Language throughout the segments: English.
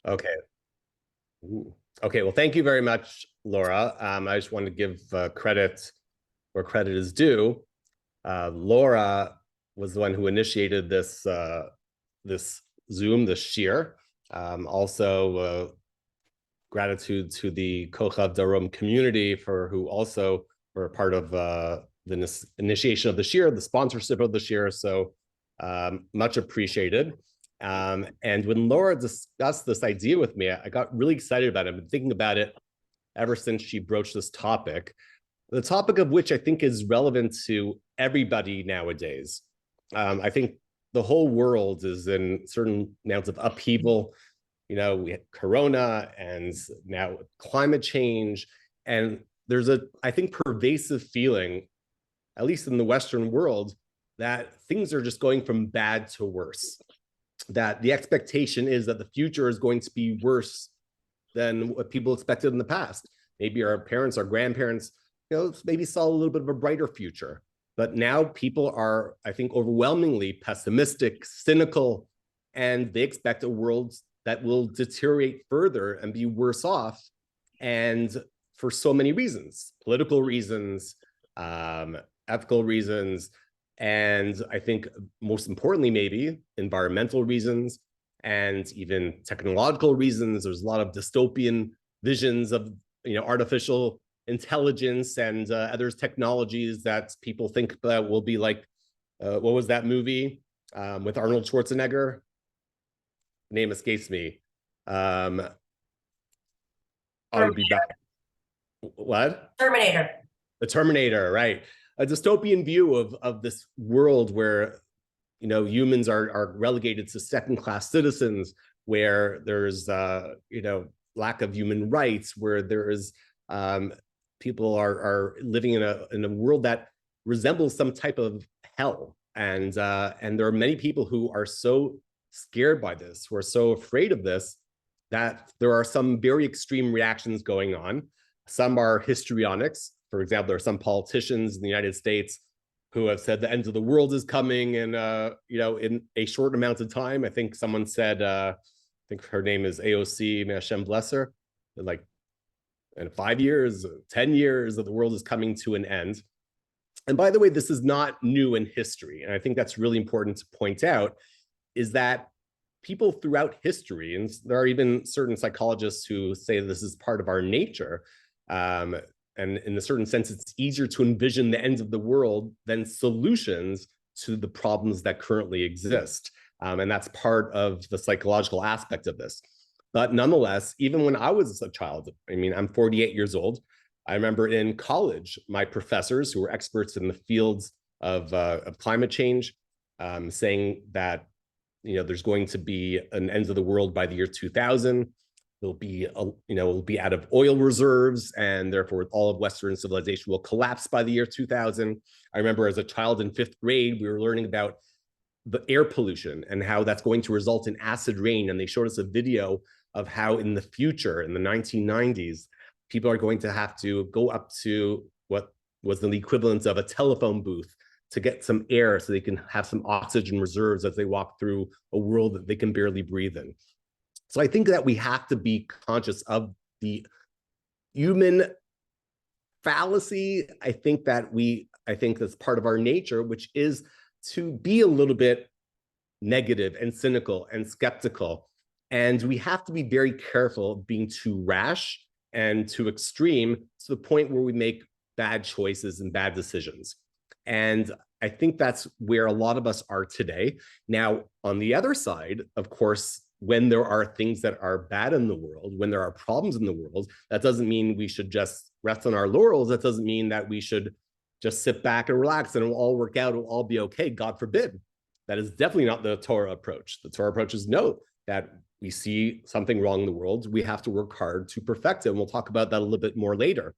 Okay. Ooh. Okay. Well, thank you very much, Laura. I just want to give credit where credit is due. Laura was the one who initiated this Zoom, this shir. Also, gratitude to the Kochav Darom community for who also were part of the initiation of the shir, the sponsorship of the shir. So much appreciated. And when Laura discussed this idea with me, I got really excited about it. I've been thinking about it ever since she broached this topic, the topic of which I think is relevant to everybody nowadays. I think the whole world is in certain amounts of upheaval. You know, we had Corona and now climate change. And there's I think, pervasive feeling, at least in the Western world, that things are just going from bad to worse. That the expectation is that the future is going to be worse than what people expected in the past. Maybe our parents, our grandparents, maybe saw a little bit of a brighter future. But now people are, I think, overwhelmingly pessimistic, cynical, and they expect a world that will deteriorate further and be worse off. And for so many reasons, political reasons, ethical reasons, and I think most importantly, maybe environmental reasons and even technological reasons. There's a lot of dystopian visions of artificial intelligence and other technologies that people think that will be like, what was that movie with Arnold Schwarzenegger? Name escapes me. I'll be back. What? Terminator. The Terminator, right? A dystopian view of this world where humans are relegated to second-class citizens, where there's lack of human rights, where there is people are living in a world that resembles some type of hell, and there are many people who are so scared by this, who are so afraid of this, that there are some very extreme reactions going on. Some are histrionics. For example, there are some politicians in the United States who have said the end of the world is coming in in a short amount of time. I think someone said, I think her name is AOC, may Hashem bless her, like in 5 years, 10 years, that the world is coming to an end. And by the way, this is not new in history. And I think that's really important to point out, is that people throughout history, and there are even certain psychologists who say this is part of our nature, and in a certain sense, it's easier to envision the end of the world than solutions to the problems that currently exist. And that's part of the psychological aspect of this. But nonetheless, even when I was a child, I mean, I'm 48 years old. I remember in college, my professors who were experts in the fields of climate change saying that there's going to be an end of the world by the year 2000. It'll be out of oil reserves, and therefore all of Western civilization will collapse by the year 2000. I remember as a child in 5th grade, we were learning about the air pollution and how that's going to result in acid rain. And they showed us a video of how in the future, in the 1990s, people are going to have to go up to what was the equivalent of a telephone booth to get some air so they can have some oxygen reserves as they walk through a world that they can barely breathe in. So I think that we have to be conscious of the human fallacy. I think that's part of our nature, which is to be a little bit negative and cynical and skeptical. And we have to be very careful of being too rash and too extreme to the point where we make bad choices and bad decisions. And I think that's where a lot of us are today. Now, on the other side, of course, when there are things that are bad in the world, when there are problems in the world, that doesn't mean we should just rest on our laurels. That doesn't mean that we should just sit back and relax and it'll all work out, it'll all be okay. God forbid. That is definitely not the Torah approach. The Torah approach is no, that we see something wrong in the world, we have to work hard to perfect it. And we'll talk about that a little bit more later.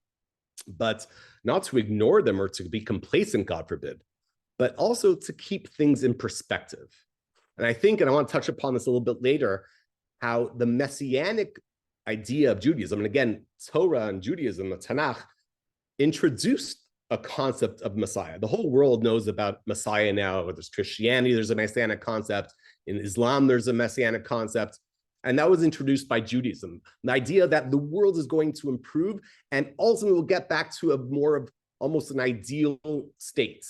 But not to ignore them or to be complacent, God forbid, but also to keep things in perspective. And I think, and I want to touch upon this a little bit later, how the messianic idea of Judaism, and again, Torah and Judaism, the Tanakh, introduced a concept of Messiah. The whole world knows about Messiah now. There's Christianity, there's a messianic concept. In Islam, there's a messianic concept. And that was introduced by Judaism. The idea that the world is going to improve and ultimately we'll get back to a more of almost an ideal state.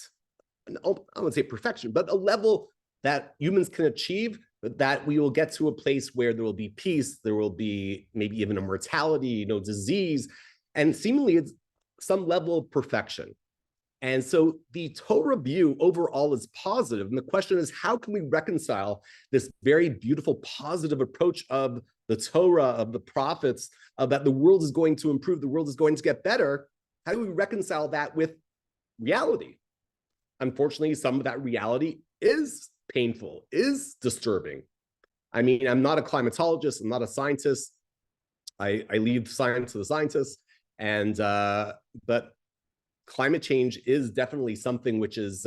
I wouldn't say perfection, but a level that humans can achieve, that we will get to a place where there will be peace, there will be maybe even immortality, no disease, and seemingly it's some level of perfection. And so the Torah view overall is positive. And the question is, how can we reconcile this very beautiful, positive approach of the Torah, of the prophets, of that the world is going to improve, the world is going to get better? How do we reconcile that with reality? Unfortunately, some of that reality is painful, is disturbing. I mean, I'm not a climatologist, I'm not a scientist. I leave science to the scientists. But climate change is definitely something which is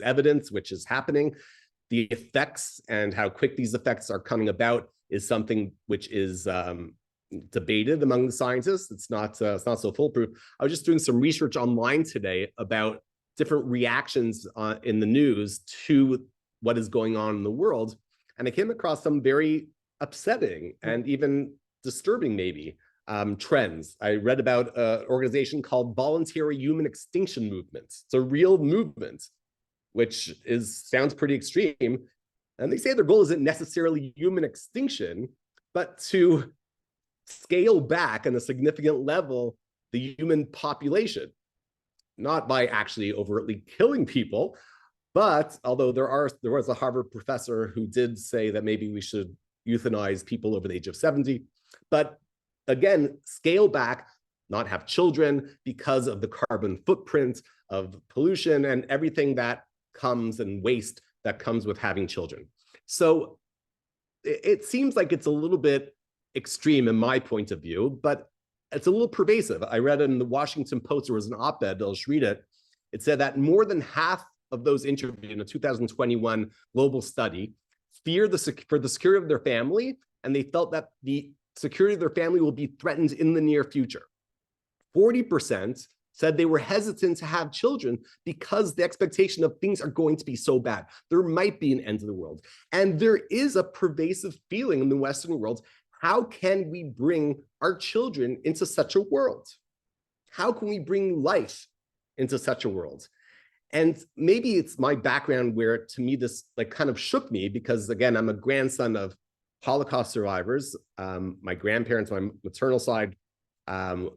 evident, which is happening. The effects and how quick these effects are coming about is something which is debated among the scientists. It's not so foolproof. I was just doing some research online today about different reactions in the news to what is going on in the world, and I came across some very upsetting and even disturbing, maybe, trends. I read about an organization called Voluntary Human Extinction Movement. It's a real movement, which sounds pretty extreme. And they say their goal isn't necessarily human extinction, but to scale back on a significant level the human population, not by actually overtly killing people, but although there was a Harvard professor who did say that maybe we should euthanize people over the age of 70, but again, scale back, not have children because of the carbon footprint of pollution and everything that comes and waste that comes with having children. So it seems like it's a little bit extreme in my point of view, but it's a little pervasive. I read in the Washington Post, there was an op-ed, I'll just read it. It said that more than half of those interviewed in a 2021 global study fear for the security of their family, and they felt that the security of their family will be threatened in the near future. 40% said they were hesitant to have children because the expectation of things are going to be so bad. There might be an end to the world. And there is a pervasive feeling in the Western world. How can we bring our children into such a world? How can we bring life into such a world? And maybe it's my background where, to me, this like kind of shook me because, again, I'm a grandson of Holocaust survivors. My grandparents, my maternal side,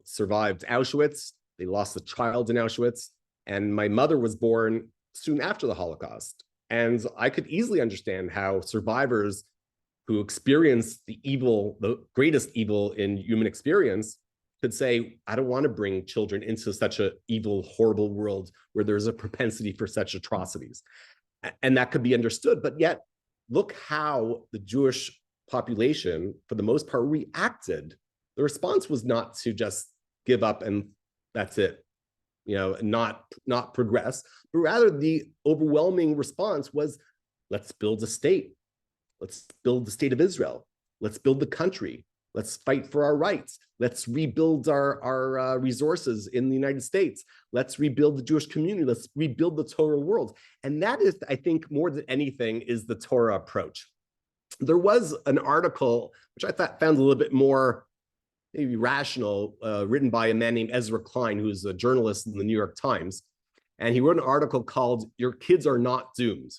survived Auschwitz. They lost a child in Auschwitz. And my mother was born soon after the Holocaust. And I could easily understand how survivors who experienced the evil, the greatest evil in human experience, could say, I don't want to bring children into such an evil, horrible world where there's a propensity for such atrocities. And that could be understood. But yet, look how the Jewish population, for the most part, reacted. The response was not to just give up and that's it, not progress, but rather the overwhelming response was, let's build a state. Let's build the state of Israel. Let's build the country. Let's fight for our rights. Let's rebuild our resources in the United States. Let's rebuild the Jewish community. Let's rebuild the Torah world. And that is, I think, more than anything, is the Torah approach. There was an article, which I found a little bit more maybe rational, written by a man named Ezra Klein, who's a journalist in the New York Times. And he wrote an article called "Your Kids Are Not Doomed."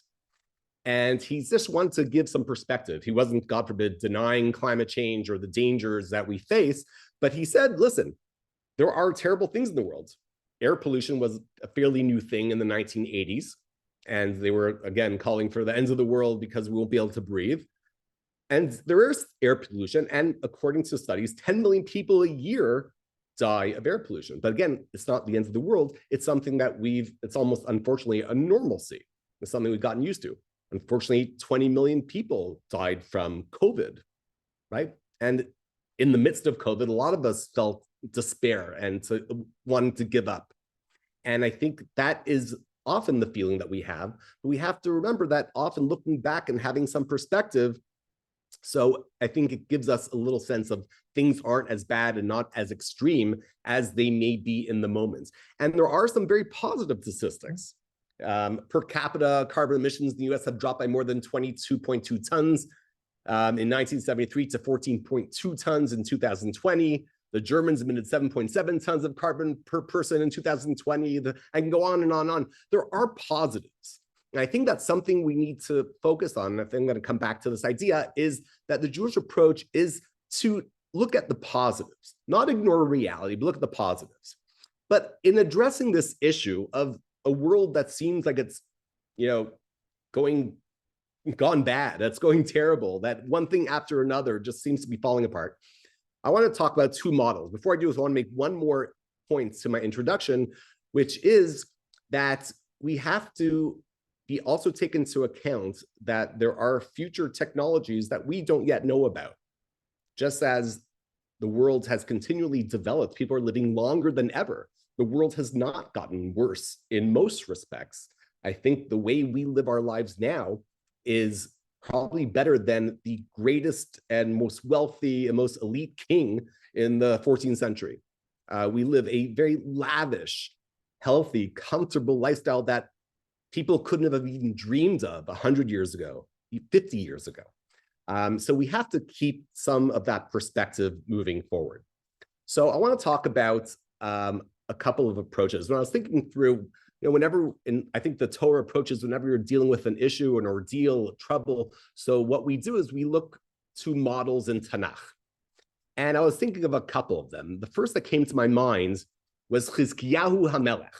And he just wanted to give some perspective. He wasn't, God forbid, denying climate change or the dangers that we face, but he said, listen, there are terrible things in the world. Air pollution was a fairly new thing in the 1980s. And they were, again, calling for the ends of the world because we won't be able to breathe. And there is air pollution. And according to studies, 10 million people a year die of air pollution. But again, it's not the end of the world. It's something that it's almost, unfortunately, a normalcy. It's something we've gotten used to. Unfortunately, 20 million people died from COVID, right? And in the midst of COVID, a lot of us felt despair and wanted to give up. And I think that is often the feeling that we have. But we have to remember that often looking back and having some perspective. So I think it gives us a little sense of things aren't as bad and not as extreme as they may be in the moment. And there are some very positive statistics. Per capita carbon emissions in the US have dropped by more than 22.2 tons in 1973 to 14.2 tons in 2020. The Germans emitted 7.7 tons of carbon per person in 2020. I can go on and on and on. There are positives. And I think that's something we need to focus on. And I think I'm going to come back to this idea is that the Jewish approach is to look at the positives, not ignore reality, but look at the positives. But in addressing this issue of a world that seems like it's, gone bad, that's going terrible, that one thing after another just seems to be falling apart, I want to talk about two models. Before I do this, I want to make one more point to my introduction, which is that we have to be also take into account that there are future technologies that we don't yet know about. Just as the world has continually developed, people are living longer than ever. The world has not gotten worse in most respects. I think the way we live our lives now is probably better than the greatest and most wealthy and most elite king in the 14th century. We live a very lavish, healthy, comfortable lifestyle that people couldn't have even dreamed of 100 years ago, 50 years ago. So we have to keep some of that perspective moving forward. So I want to talk about a couple of approaches. When I was thinking through, I think the Torah approaches whenever you're dealing with an issue, an ordeal, trouble. So what we do is we look to models in Tanakh. And I was thinking of a couple of them. The first that came to my mind was Chizkiyahu HaMelech.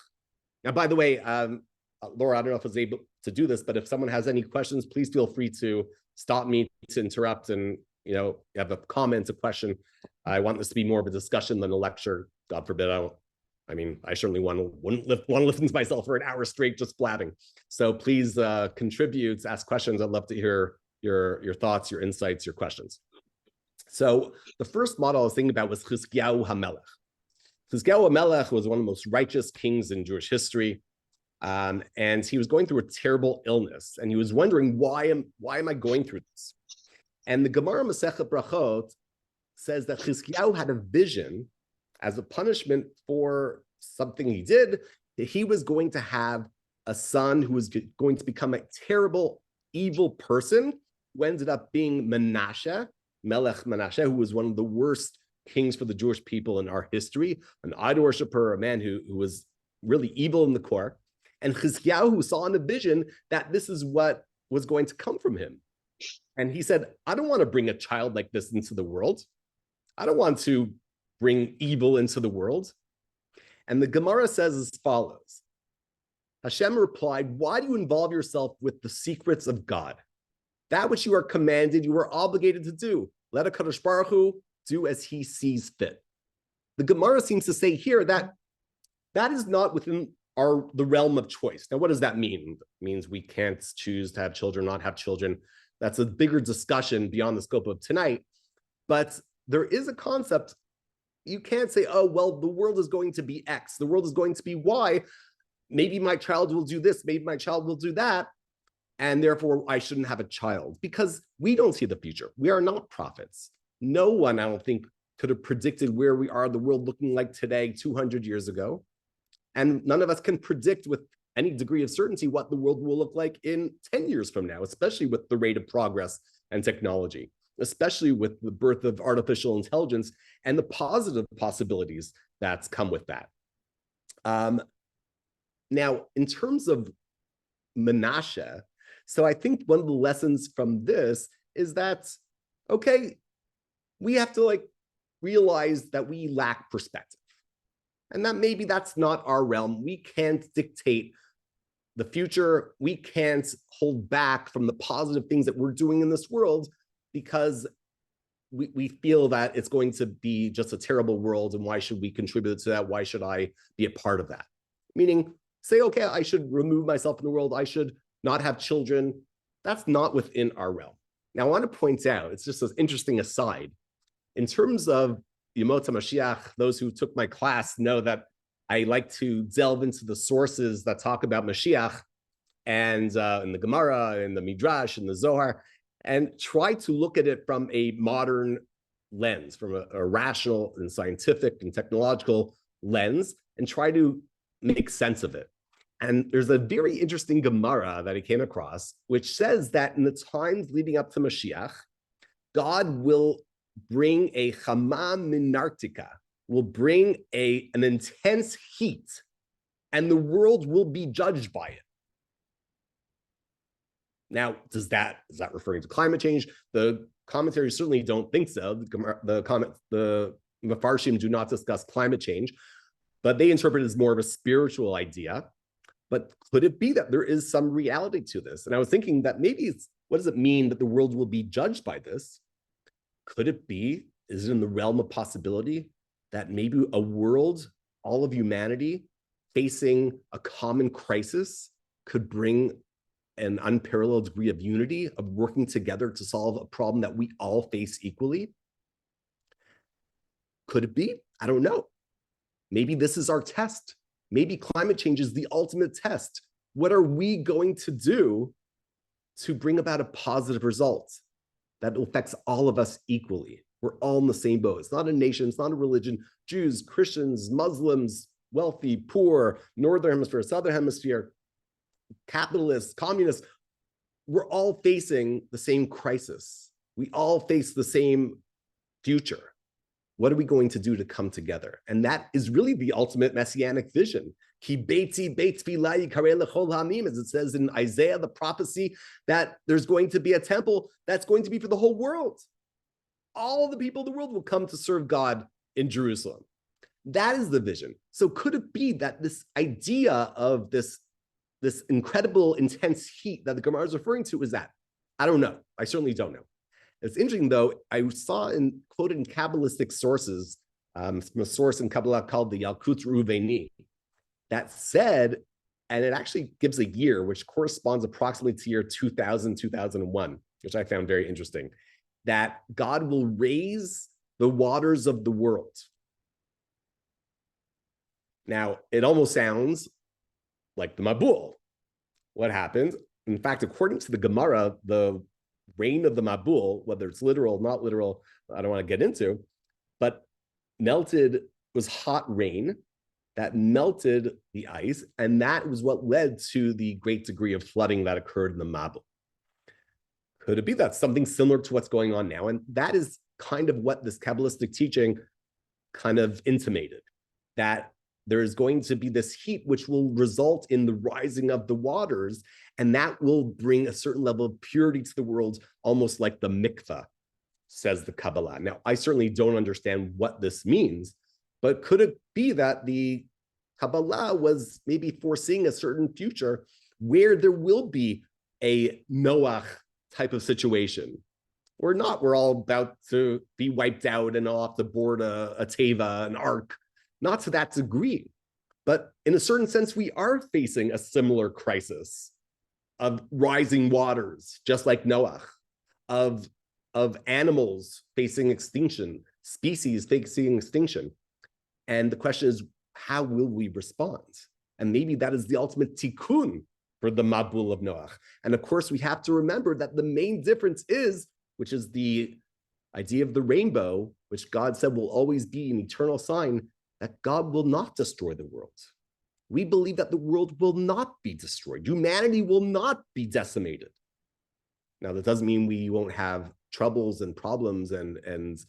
Now, by the way, Laura, I don't know if I was able to do this, but if someone has any questions, please feel free to stop me, to interrupt, and you have a comment, a question. I want this to be more of a discussion than a lecture. God forbid. I certainly wouldn't want to listen to myself for an hour straight just blabbing. So please contribute, ask questions. I'd love to hear your thoughts, your insights, your questions. So the first model I was thinking about was Chizkiyahu HaMelech. Chizkiyahu HaMelech was one of the most righteous kings in Jewish history. And he was going through a terrible illness, and he was wondering, why am I going through this? And the Gemara Masechet Brachot says that Chizkiyahu had a vision as a punishment for something he did, that he was going to have a son who was going to become a terrible, evil person, who ended up being Menashe, Melech Menashe, who was one of the worst kings for the Jewish people in our history, an idol worshiper, a man who was really evil in the core. And Chizkiyahu saw in a vision that this is what was going to come from him. And he said, I don't want to bring a child like this into the world. I don't want to bring evil into the world. And the Gemara says as follows. Hashem replied, why do you involve yourself with the secrets of God? That which you are commanded, you are obligated to do. Let HaKadosh Baruch Hu do as he sees fit. The Gemara seems to say here that that is not within the realm of choice. Now, what does that mean? It means we can't choose to have children, not have children. That's a bigger discussion beyond the scope of tonight. But there is a concept. You can't say, oh, well, the world is going to be X. The world is going to be Y. Maybe my child will do this. Maybe my child will do that. And therefore, I shouldn't have a child, because we don't see the future. We are not prophets. No one, I don't think, could have predicted where we are, the world looking like today, 200 years ago. And none of us can predict with any degree of certainty what the world will look like in 10 years from now, especially with the rate of progress and technology, especially with the birth of artificial intelligence and the positive possibilities that's come with that. Now, in terms of Menashe, so I think one of the lessons from this is that, okay, we have to realize that we lack perspective. And that maybe that's not our realm. We can't dictate the future. We can't hold back from the positive things that we're doing in this world, because we feel that it's going to be just a terrible world, and why should we contribute to that? Why should I be a part of that? Meaning, say, okay, I should remove myself from the world. I should not have children. That's not within our realm. Now, I want to point out, it's just an interesting aside. In terms of Yemot HaMashiach, those who took my class know that I like to delve into the sources that talk about Mashiach, and in the Gemara, in the Midrash, in the Zohar, and try to look at it from a modern lens, from a rational and scientific and technological lens, and try to make sense of it. And there's a very interesting Gemara that I came across, which says that in the times leading up to Mashiach, God will bring a chama minartika, will bring an intense heat, and the world will be judged by it. Now, is that referring to climate change? The commentaries certainly don't think so. The Mefarshim do not discuss climate change, but they interpret it as more of a spiritual idea. But could it be that there is some reality to this? And I was thinking that maybe what does it mean that the world will be judged by this? Could it be, is it in the realm of possibility that maybe a world, all of humanity, facing a common crisis could bring an unparalleled degree of unity, of working together to solve a problem that we all face equally? Could it be? I don't know. Maybe this is our test. Maybe climate change is the ultimate test. What are we going to do to bring about a positive result that affects all of us equally? We're all in the same boat. It's not a nation, it's not a religion. Jews, Christians, Muslims, wealthy, poor, Northern Hemisphere, Southern Hemisphere, capitalists, communists, we're all facing the same crisis. We all face the same future. What are we going to do to come together? And that is really the ultimate messianic vision. Ki beiti beit tefillah yikareh lechol ha'amim, as it says in Isaiah, the prophecy that there's going to be a temple that's going to be for the whole world. All the people of the world will come to serve God in Jerusalem. That is the vision. So could it be that this idea of this incredible intense heat that the Gemara is referring to is that? I don't know. I certainly don't know. It's interesting, though. I saw quoted in Kabbalistic sources, from a source in Kabbalah called the Yalkut Reuveni, that said, and it actually gives a year, which corresponds approximately to year 2000, 2001, which I found very interesting, that God will raise the waters of the world. Now, it almost sounds like the Mabul. What happened? In fact, according to the Gemara, the rain of the Mabul, whether it's literal or not literal, I don't want to get into, but was hot rain that melted the ice, and that was what led to the great degree of flooding that occurred in the Mabul. Could it be that something similar to what's going on now? And that is kind of what this Kabbalistic teaching kind of intimated, that there is going to be this heat which will result in the rising of the waters, and that will bring a certain level of purity to the world, almost like the mikveh, says the Kabbalah. Now, I certainly don't understand what this means, but could it be that the Kabbalah was maybe foreseeing a certain future where there will be a Noach type of situation? Or not, we're all about to be wiped out and I'll have to board a teva, an ark. Not to that degree, but in a certain sense, we are facing a similar crisis of rising waters, just like Noach, of animals facing extinction, species facing extinction. And the question is, how will we respond? And maybe that is the ultimate tikkun for the Mabul of Noach. And of course, we have to remember that the main difference is, which is the idea of the rainbow, which God said will always be an eternal sign, that God will not destroy the world. We believe that the world will not be destroyed. Humanity will not be decimated. Now, that doesn't mean we won't have troubles and problems and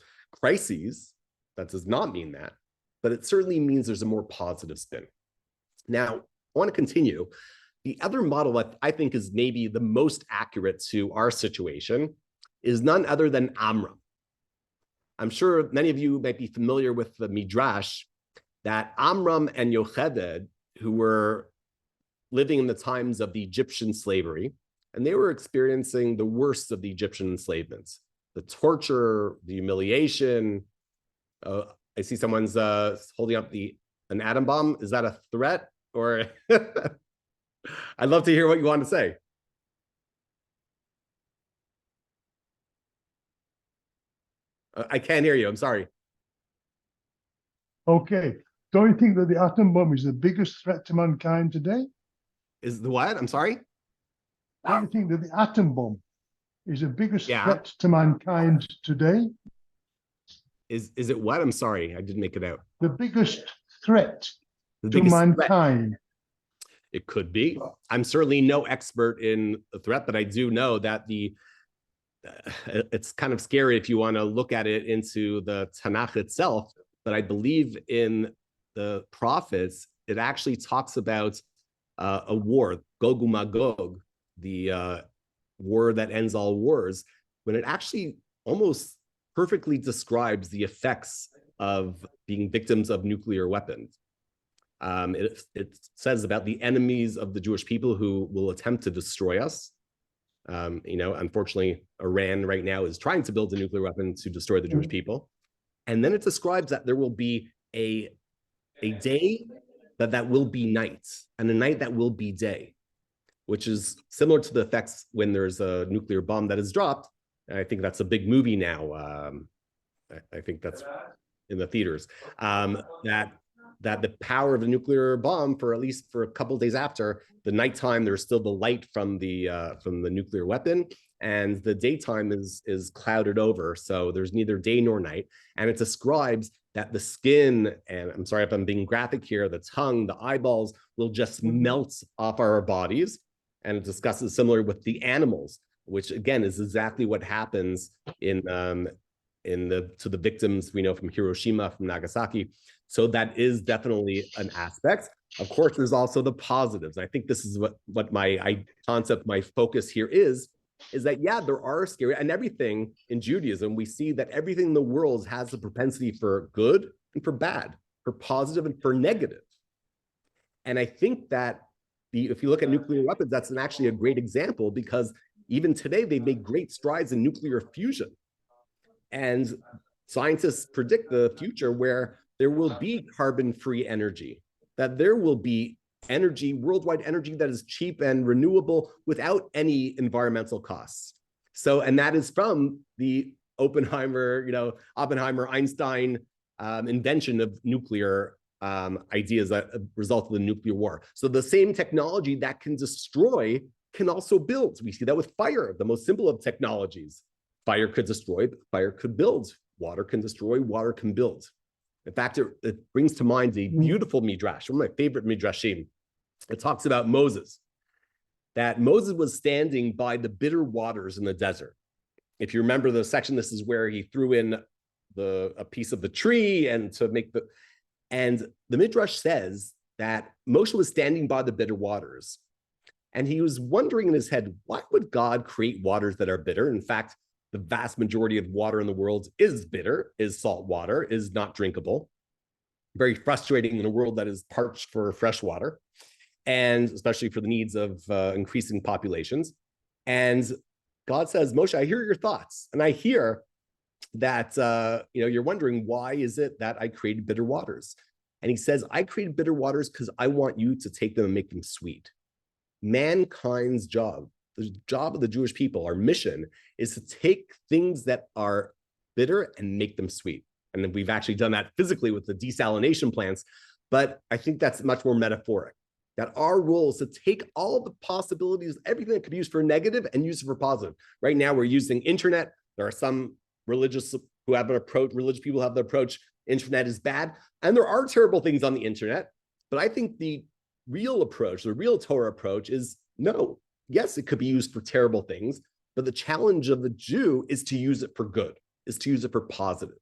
crises. That does not mean that. But it certainly means there's a more positive spin. Now, I want to continue. The other model that I think is maybe the most accurate to our situation is none other than Amram. I'm sure many of you might be familiar with the Midrash that Amram and Yocheved, who were living in the times of the Egyptian slavery, and they were experiencing the worst of the Egyptian enslavements, the torture, the humiliation. I see someone's holding up an atom bomb. Is that a threat? Or I'd love to hear what you want to say. I can't hear you. I'm sorry. Okay. Don't you think that the atom bomb is the biggest threat to mankind today? Is the what? I'm sorry? Don't you think that the atom bomb is the biggest threat to mankind today? Is it what? I'm sorry. I didn't make it out. The biggest threat to mankind. It could be. I'm certainly no expert in the threat, but I do know that the it's kind of scary if you want to look at it into the Tanakh itself, but I believe in the prophets, it actually talks about a war, Gog Magog, the war that ends all wars, when it actually almost perfectly describes the effects of being victims of nuclear weapons. It says about the enemies of the Jewish people who will attempt to destroy us. Unfortunately, Iran right now is trying to build a nuclear weapon to destroy the Jewish people. And then it describes that there will be a day that will be night, and a night that will be day, which is similar to the effects when there's a nuclear bomb that is dropped. And I think that's a big movie now. I think that's in the theaters. That the power of a nuclear bomb, for at least for a couple of days after the nighttime, there's still the light from the nuclear weapon, and the daytime is clouded over, so there's neither day nor night. And it describes that the skin, and I'm sorry if I'm being graphic here, the tongue, the eyeballs will just melt off our bodies. And it discusses similar with the animals, which again is exactly what happens to the victims we know from Hiroshima, from Nagasaki. So that is definitely an aspect. Of course, there's also the positives. I think this is what my concept, my focus here is that, yeah, there are scary, and everything in Judaism, we see that everything in the world has the propensity for good and for bad, for positive and for negative. And I think that if you look at nuclear weapons, that's actually a great example, because even today, they've made great strides in nuclear fusion. And scientists predict the future where there will be carbon-free energy, that there will be energy, worldwide energy that is cheap and renewable without any environmental costs. So, and that is from the Oppenheimer, Einstein invention of nuclear ideas that result of the nuclear war. So the same technology that can destroy can also build. We see that with fire, the most simple of technologies. Fire could destroy, fire could build. Water can destroy, water can build. In fact, it brings to mind a beautiful midrash, one of my favorite midrashim. It talks about Moses, that Moses was standing by the bitter waters in the desert. If you remember the section, this is where he threw in a piece of the tree and the midrash says that Moshe was standing by the bitter waters. And he was wondering in his head, why would God create waters that are bitter? In fact, the vast majority of water in the world is bitter, is salt water, is not drinkable. Very frustrating in a world that is parched for fresh water, and especially for the needs of increasing populations. And God says, Moshe, I hear your thoughts. And I hear that you're wondering, why is it that I created bitter waters? And he says, I created bitter waters because I want you to take them and make them sweet. Mankind's job, the job of the Jewish people, our mission, is to take things that are bitter and make them sweet. And then we've actually done that physically with the desalination plants, but I think that's much more metaphoric, that our role is to take all of the possibilities, everything that could be used for negative, and use it for positive. Right now, we're using internet. There are some religious people who have the approach, internet is bad. And there are terrible things on the internet, but I think the real approach, the real Torah approach is no. Yes, it could be used for terrible things, but the challenge of the Jew is to use it for good, is to use it for positive.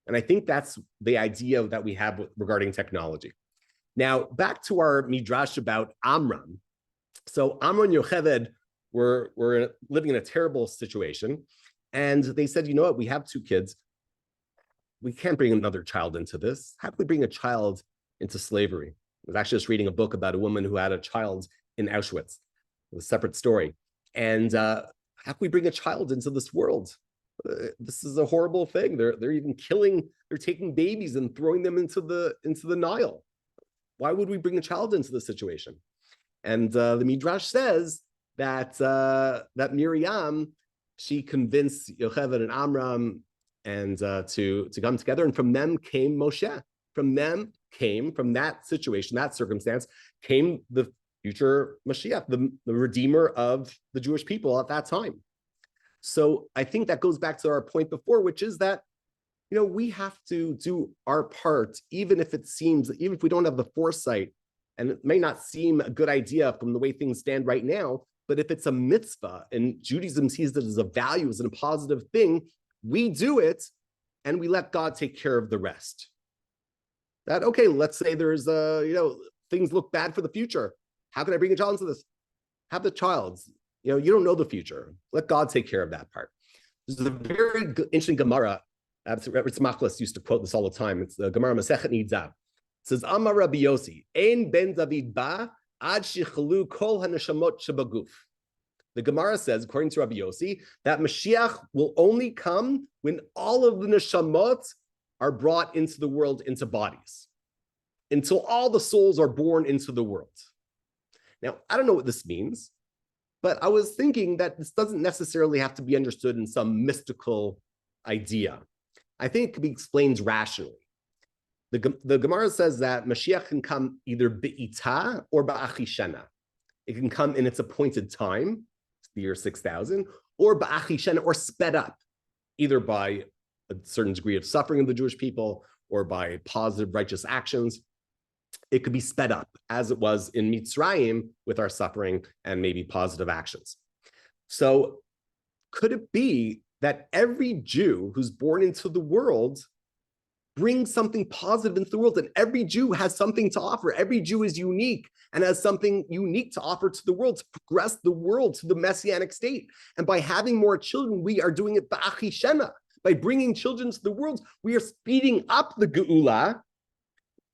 And I think that's the idea that we have regarding technology. Now, back to our midrash about Amram. So Amram and Yocheved were living in a terrible situation. And they said, you know what, we have 2 kids. We can't bring another child into this. How can we bring a child into slavery? I was actually just reading a book about a woman who had a child in Auschwitz. It was a separate story. And how can we bring a child into this world? This is a horrible thing. They're even they're taking babies and throwing them into the Nile. Why would we bring a child into this situation? And the Midrash says that Miriam, she convinced Yocheved and Amram and to come together. And from them came Moshe. From that situation, that circumstance, came the future Mashiach, the redeemer of the Jewish people at that time. So I think that goes back to our point before, which is that, we have to do our part, even if we don't have the foresight, and it may not seem a good idea from the way things stand right now, But if it's a mitzvah and Judaism sees it as a value, as a positive thing, we do it and we let God take care of the rest. That, okay, let's say there's, things look bad for the future. How can I bring a child into this? Have the child. You don't know the future. Let God take care of that part. This is a very interesting Gemara. Rabbi Machlis used to quote this all the time. It's the Gemara Masechet Nitzah. It says, Amar Rabbi Yossi, Ein ben David ba ad shichalu kol hanashamot shebaguf. The Gemara says, according to Rabbi Yossi, that Mashiach will only come when all of the neshamot are brought into the world, into bodies, until all the souls are born into the world. Now, I don't know what this means, but I was thinking that this doesn't necessarily have to be understood in some mystical idea. I think it can be explained rationally. The Gemara says that Mashiach can come either be'ita or ba'achishena. It can come in its appointed time, the year 6000, or ba'achishena, or sped up, either by a certain degree of suffering of the Jewish people or by positive righteous actions. It could be sped up, as it was in Mitzrayim with our suffering and maybe positive actions. So could it be that every Jew who's born into the world brings something positive into the world, and every Jew has something to offer? Every Jew is unique and has something unique to offer to the world, to progress the world to the messianic state. And by having more children, we are doing it ba'achishena. By bringing children to the world, we are speeding up the geula,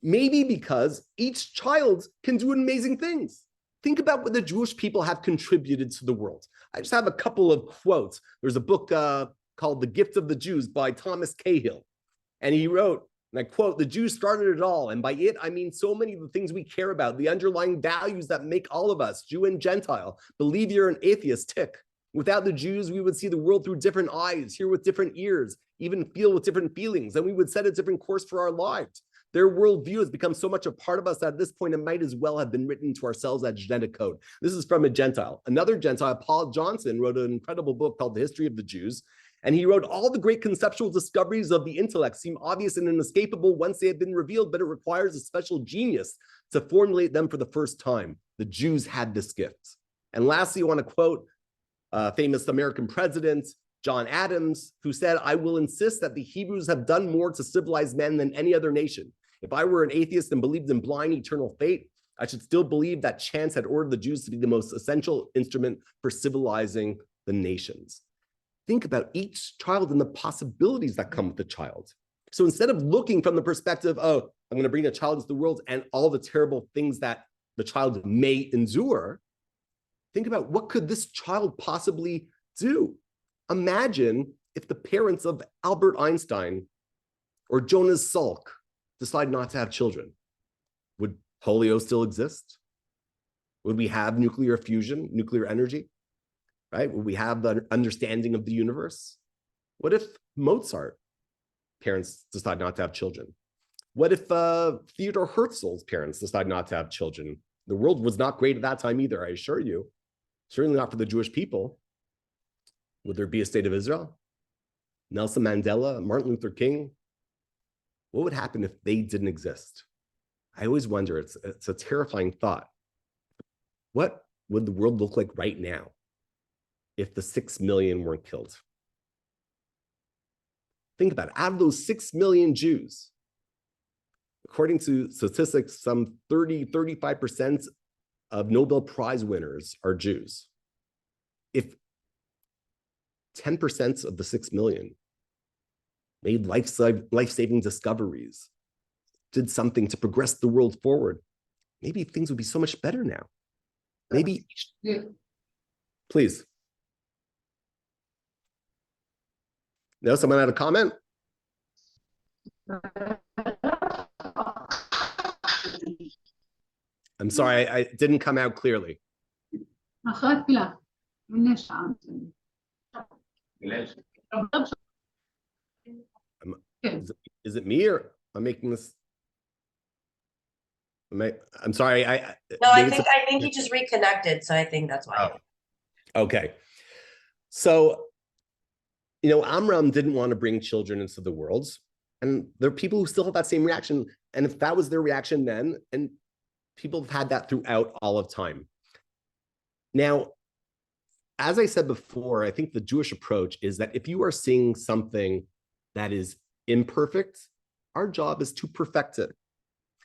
maybe because each child can do amazing things. Think about what the Jewish people have contributed to the world. I just have a couple of quotes. There's a book called The Gift of the Jews by Thomas Cahill. And he wrote, and I quote, "The Jews started it all. And by it, I mean so many of the things we care about, the underlying values that make all of us, Jew and Gentile. Believe you're an atheist, tick. Without the Jews, we would see the world through different eyes, hear with different ears, even feel with different feelings, and we would set a different course for our lives. Their worldview has become so much a part of us that at this point, it might as well have been written to ourselves as genetic code." This is from a Gentile. Another Gentile, Paul Johnson, wrote an incredible book called The History of the Jews. And he wrote, "All the great conceptual discoveries of the intellect seem obvious and inescapable once they have been revealed, but it requires a special genius to formulate them for the first time. The Jews had this gift." And lastly, I want to quote famous American president, John Adams, who said, "I will insist that the Hebrews have done more to civilize men than any other nation. If I were an atheist and believed in blind eternal fate, I should still believe that chance had ordered the Jews to be the most essential instrument for civilizing the nations." Think about each child and the possibilities that come with the child. So instead of looking from the perspective, oh, I'm going to bring a child into the world and all the terrible things that the child may endure, think about what could this child possibly do? Imagine if the parents of Albert Einstein or Jonas Salk decide not to have children. Would polio still exist? Would we have nuclear fusion, nuclear energy? Right? Would we have the understanding of the universe? What if Mozart parents decide not to have children? What if Theodore Herzl's parents decide not to have children? The world was not great at that time either, I assure you. Certainly not for the Jewish people. Would there be a state of Israel? Nelson Mandela, Martin Luther King? What would happen if they didn't exist? I always wonder, it's a terrifying thought. What would the world look like right now if the 6 million weren't killed? Think about it. Out of those 6 million Jews, according to statistics, some 35% of Nobel Prize winners are Jews. If 10% of the 6 million made life-saving discoveries, did something to progress the world forward, maybe things would be so much better now. Maybe, yeah. Please. No, someone had a comment? I'm sorry, I didn't come out clearly. Is it me, or I'm making this? I'm sorry. No, I think he just reconnected, so I think that's why. Oh. Okay. So, Amram didn't want to bring children into the world, and there are people who still have that same reaction. And if that was their reaction then, and people have had that throughout all of time. Now, as I said before, I think the Jewish approach is that if you are seeing something that is imperfect, our job is to perfect it.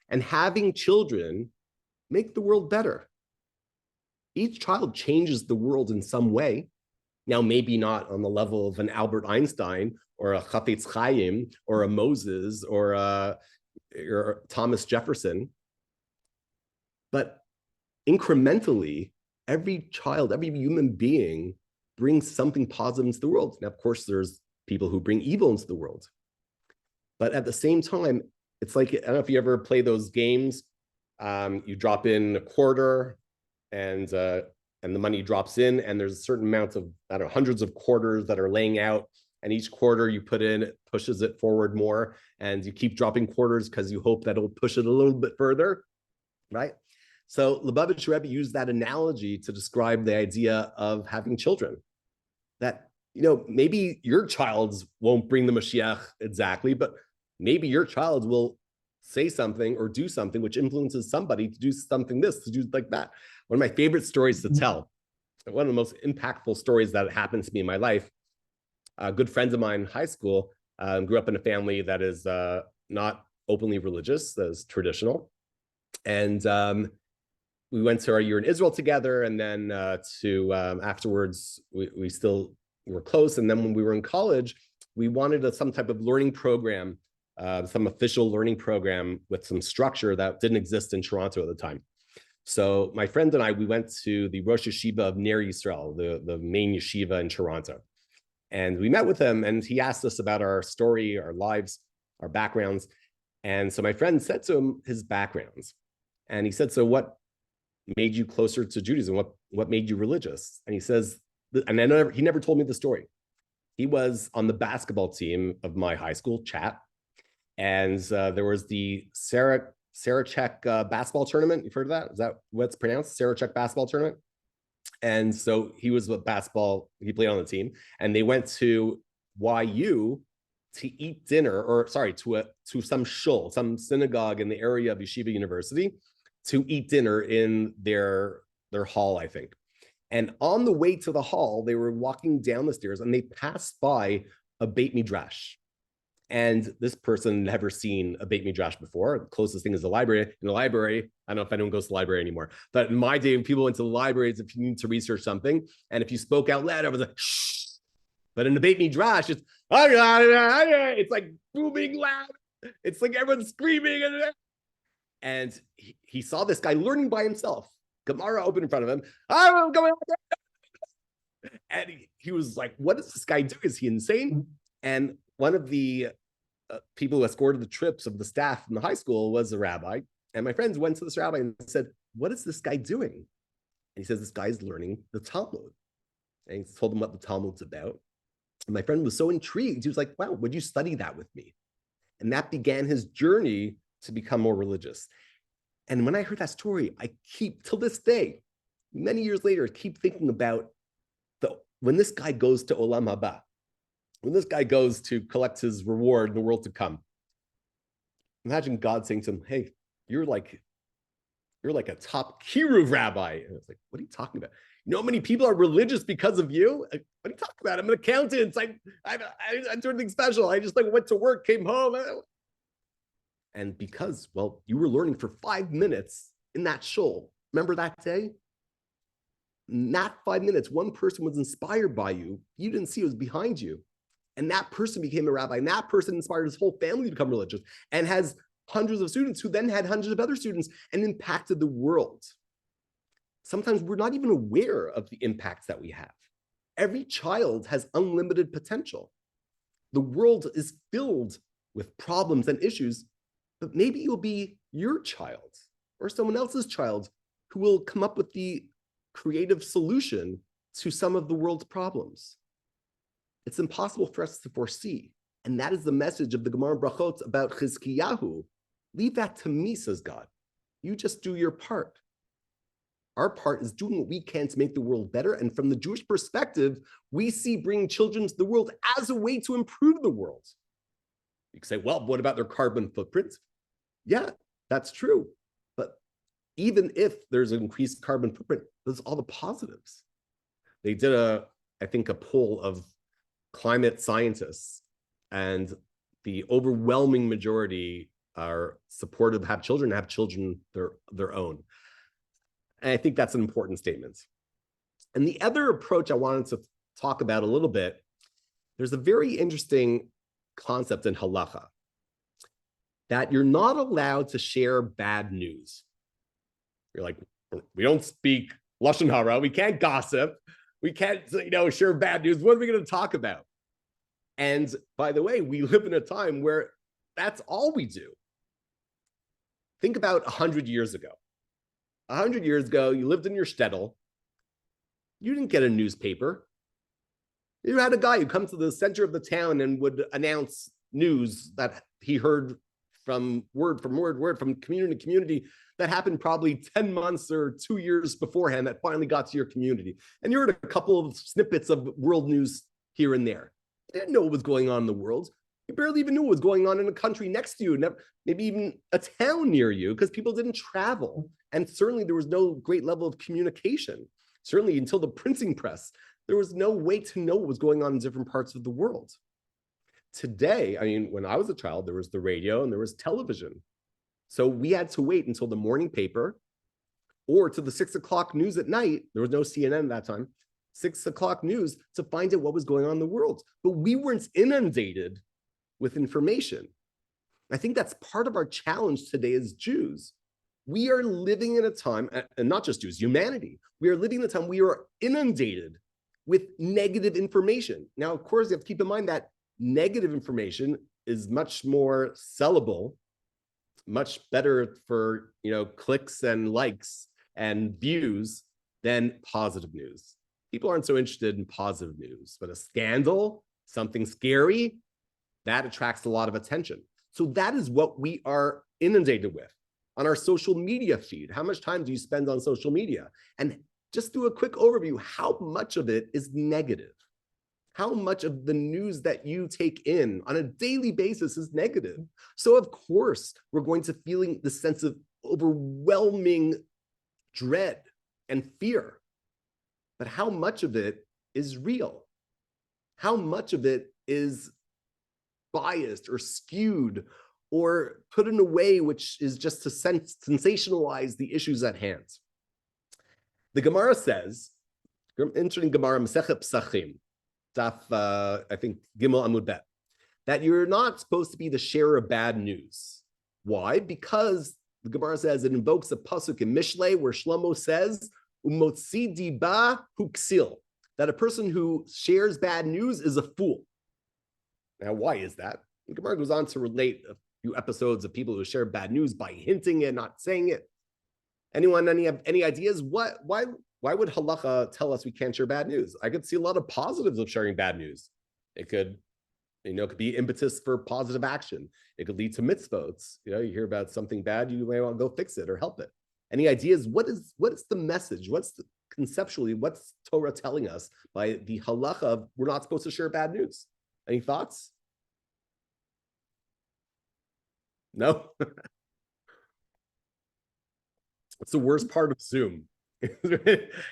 And having children make the world better. Each child changes the world in some way. Now, maybe not on the level of an Albert Einstein or a Chafetz Chaim or a Moses or Thomas Jefferson, but incrementally, every child, every human being brings something positive into the world. Now, of course, there's people who bring evil into the world. But at the same time, it's like, I don't know if you ever play those games. You drop in a quarter and the money drops in, and there's a certain amount of, I don't know, hundreds of quarters that are laying out. And each quarter you put in, it pushes it forward more. And you keep dropping quarters because you hope that it'll push it a little bit further, right? So Lubavitch Rebbe used that analogy to describe the idea of having children. That, maybe your child won't bring the Mashiach exactly, but maybe your child will say something or do something which influences somebody to do something this, to do like that. One of my favorite stories to tell, one of the most impactful stories that happened to me in my life, good friends of mine in high school grew up in a family that is not openly religious, that is traditional. And we went to our year in Israel together, and then afterwards, we still were close. And then when we were in college, we wanted some type of learning program, some official learning program with some structure that didn't exist in Toronto at the time. So my friend and I, we went to the Rosh Yeshiva of Ner Yisrael, the main yeshiva in Toronto. And we met with him, and he asked us about our story, our lives, our backgrounds. And so my friend said to him his backgrounds. And he said, so what made you closer to Judaism? What made you religious? And he says, and he never told me the story. He was on the basketball team of my high school, Chat. And there was the Sarachek basketball tournament. You've heard of that? Is that what's pronounced? Sarachek basketball tournament? And so he was with basketball, he played on the team, and they went to YU to eat dinner, to some shul, some synagogue in the area of Yeshiva University, to eat dinner in their hall, I think. And on the way to the hall, they were walking down the stairs and they passed by a Beit Midrash. And this person never seen a Beit Midrash before. The closest thing is the library. In the library, I don't know if anyone goes to the library anymore, but in my day, when people went to the libraries, if you need to research something, and if you spoke out loud, it was like, shh. But in the Beit Midrash, it's like booming loud. It's like everyone's screaming. And he saw this guy learning by himself. Gemara open in front of him. I'm going. And he was like, what does this guy do? Is he insane? And one of the people who escorted the trips of the staff in the high school was a rabbi. And my friends went to this rabbi and said, what is this guy doing? And he says, this guy's learning the Talmud. And he told them what the Talmud's about. And my friend was so intrigued. He was like, wow, would you study that with me? And that began his journey to become more religious. And when I heard that story, I keep, till this day, many years later, keep thinking about when this guy goes to Olam Haba, when this guy goes to collect his reward in the world to come. Imagine God saying to him, hey, you're like a top Kiruv rabbi. And I was like, what are you talking about? You know how many people are religious because of you? What are you talking about? I'm an accountant. I do anything special. I just went to work, came home. And because, well, you were learning for 5 minutes in that shul. Remember that day? In that 5 minutes, one person was inspired by you. You didn't see it was behind you. And that person became a rabbi. And that person inspired his whole family to become religious and has hundreds of students who then had hundreds of other students and impacted the world. Sometimes we're not even aware of the impacts that we have. Every child has unlimited potential. The world is filled with problems and issues, but maybe you'll be your child or someone else's child who will come up with the creative solution to some of the world's problems. It's impossible for us to foresee. And that is the message of the Gemara Brachot about Chizkiyahu. Leave that to me, says God. You just do your part. Our part is doing what we can to make the world better. And from the Jewish perspective, we see bringing children to the world as a way to improve the world. You can say, well, what about their carbon footprint? Yeah, that's true. But even if there's an increased carbon footprint, there's all the positives. they did I think a poll of climate scientists, and the overwhelming majority are supportive, have children their own. And I think that's an important statement. And the other approach I wanted to talk about a little bit, there's a very interesting concept in halacha that you're not allowed to share bad news. You're like, we don't speak lashon hara, we can't gossip, we can't, share bad news. What are we going to talk about? And by the way, we live in a time where that's all we do. Think about 100 years ago. 100 years ago, you lived in your shtetl. You didn't get a newspaper. You had a guy who comes to the center of the town and would announce news that he heard from word from community to community that happened probably 10 months or 2 years beforehand that finally got to your community. And you heard a couple of snippets of world news here and there. You didn't know what was going on in the world. You barely even knew what was going on in a country next to you, maybe even a town near you, because people didn't travel. And certainly there was no great level of communication. Certainly until the printing press, there was no way to know what was going on in different parts of the world. Today, I mean, when I was a child, there was the radio and there was television. So we had to wait until the morning paper or to the 6 o'clock news at night. There was no CNN at that time. 6 o'clock news to find out what was going on in the world. But we weren't inundated with information. I think that's part of our challenge today as Jews. We are living in a time, and not just Jews, humanity, we are living in a time we are inundated with negative information. Now, of course, you have to keep in mind that negative information is much more sellable, much better for clicks and likes and views than positive news. People aren't so interested in positive news, but a scandal, something scary, that attracts a lot of attention. So that is what we are inundated with on our social media feed. How much time do you spend on social media? And just do a quick overview, how much of it is negative? How much of the news that you take in on a daily basis is negative? So of course, we're going to feeling the sense of overwhelming dread and fear. But how much of it is real? How much of it is biased or skewed or put in a way which is just to sensationalize the issues at hand? The Gemara says, interesting Gemara, Masechet Psachim, Daf, I think, Gimel Amud Bet, that you're not supposed to be the sharer of bad news. Why? Because the Gemara says it invokes a pasuk in Mishlei where Shlomo says, Umotzi diba huksil, that a person who shares bad news is a fool. Now, why is that? The Gemara goes on to relate a few episodes of people who share bad news by hinting it, not saying it. Anyone, any ideas? Why would halacha tell us we can't share bad news? I could see a lot of positives of sharing bad news. It could, could be impetus for positive action. It could lead to mitzvot. You hear about something bad, you may want to go fix it or help it. Any ideas? What is the message? Conceptually, what's Torah telling us by the halacha of we're not supposed to share bad news? Any thoughts? No? What's the worst part of Zoom?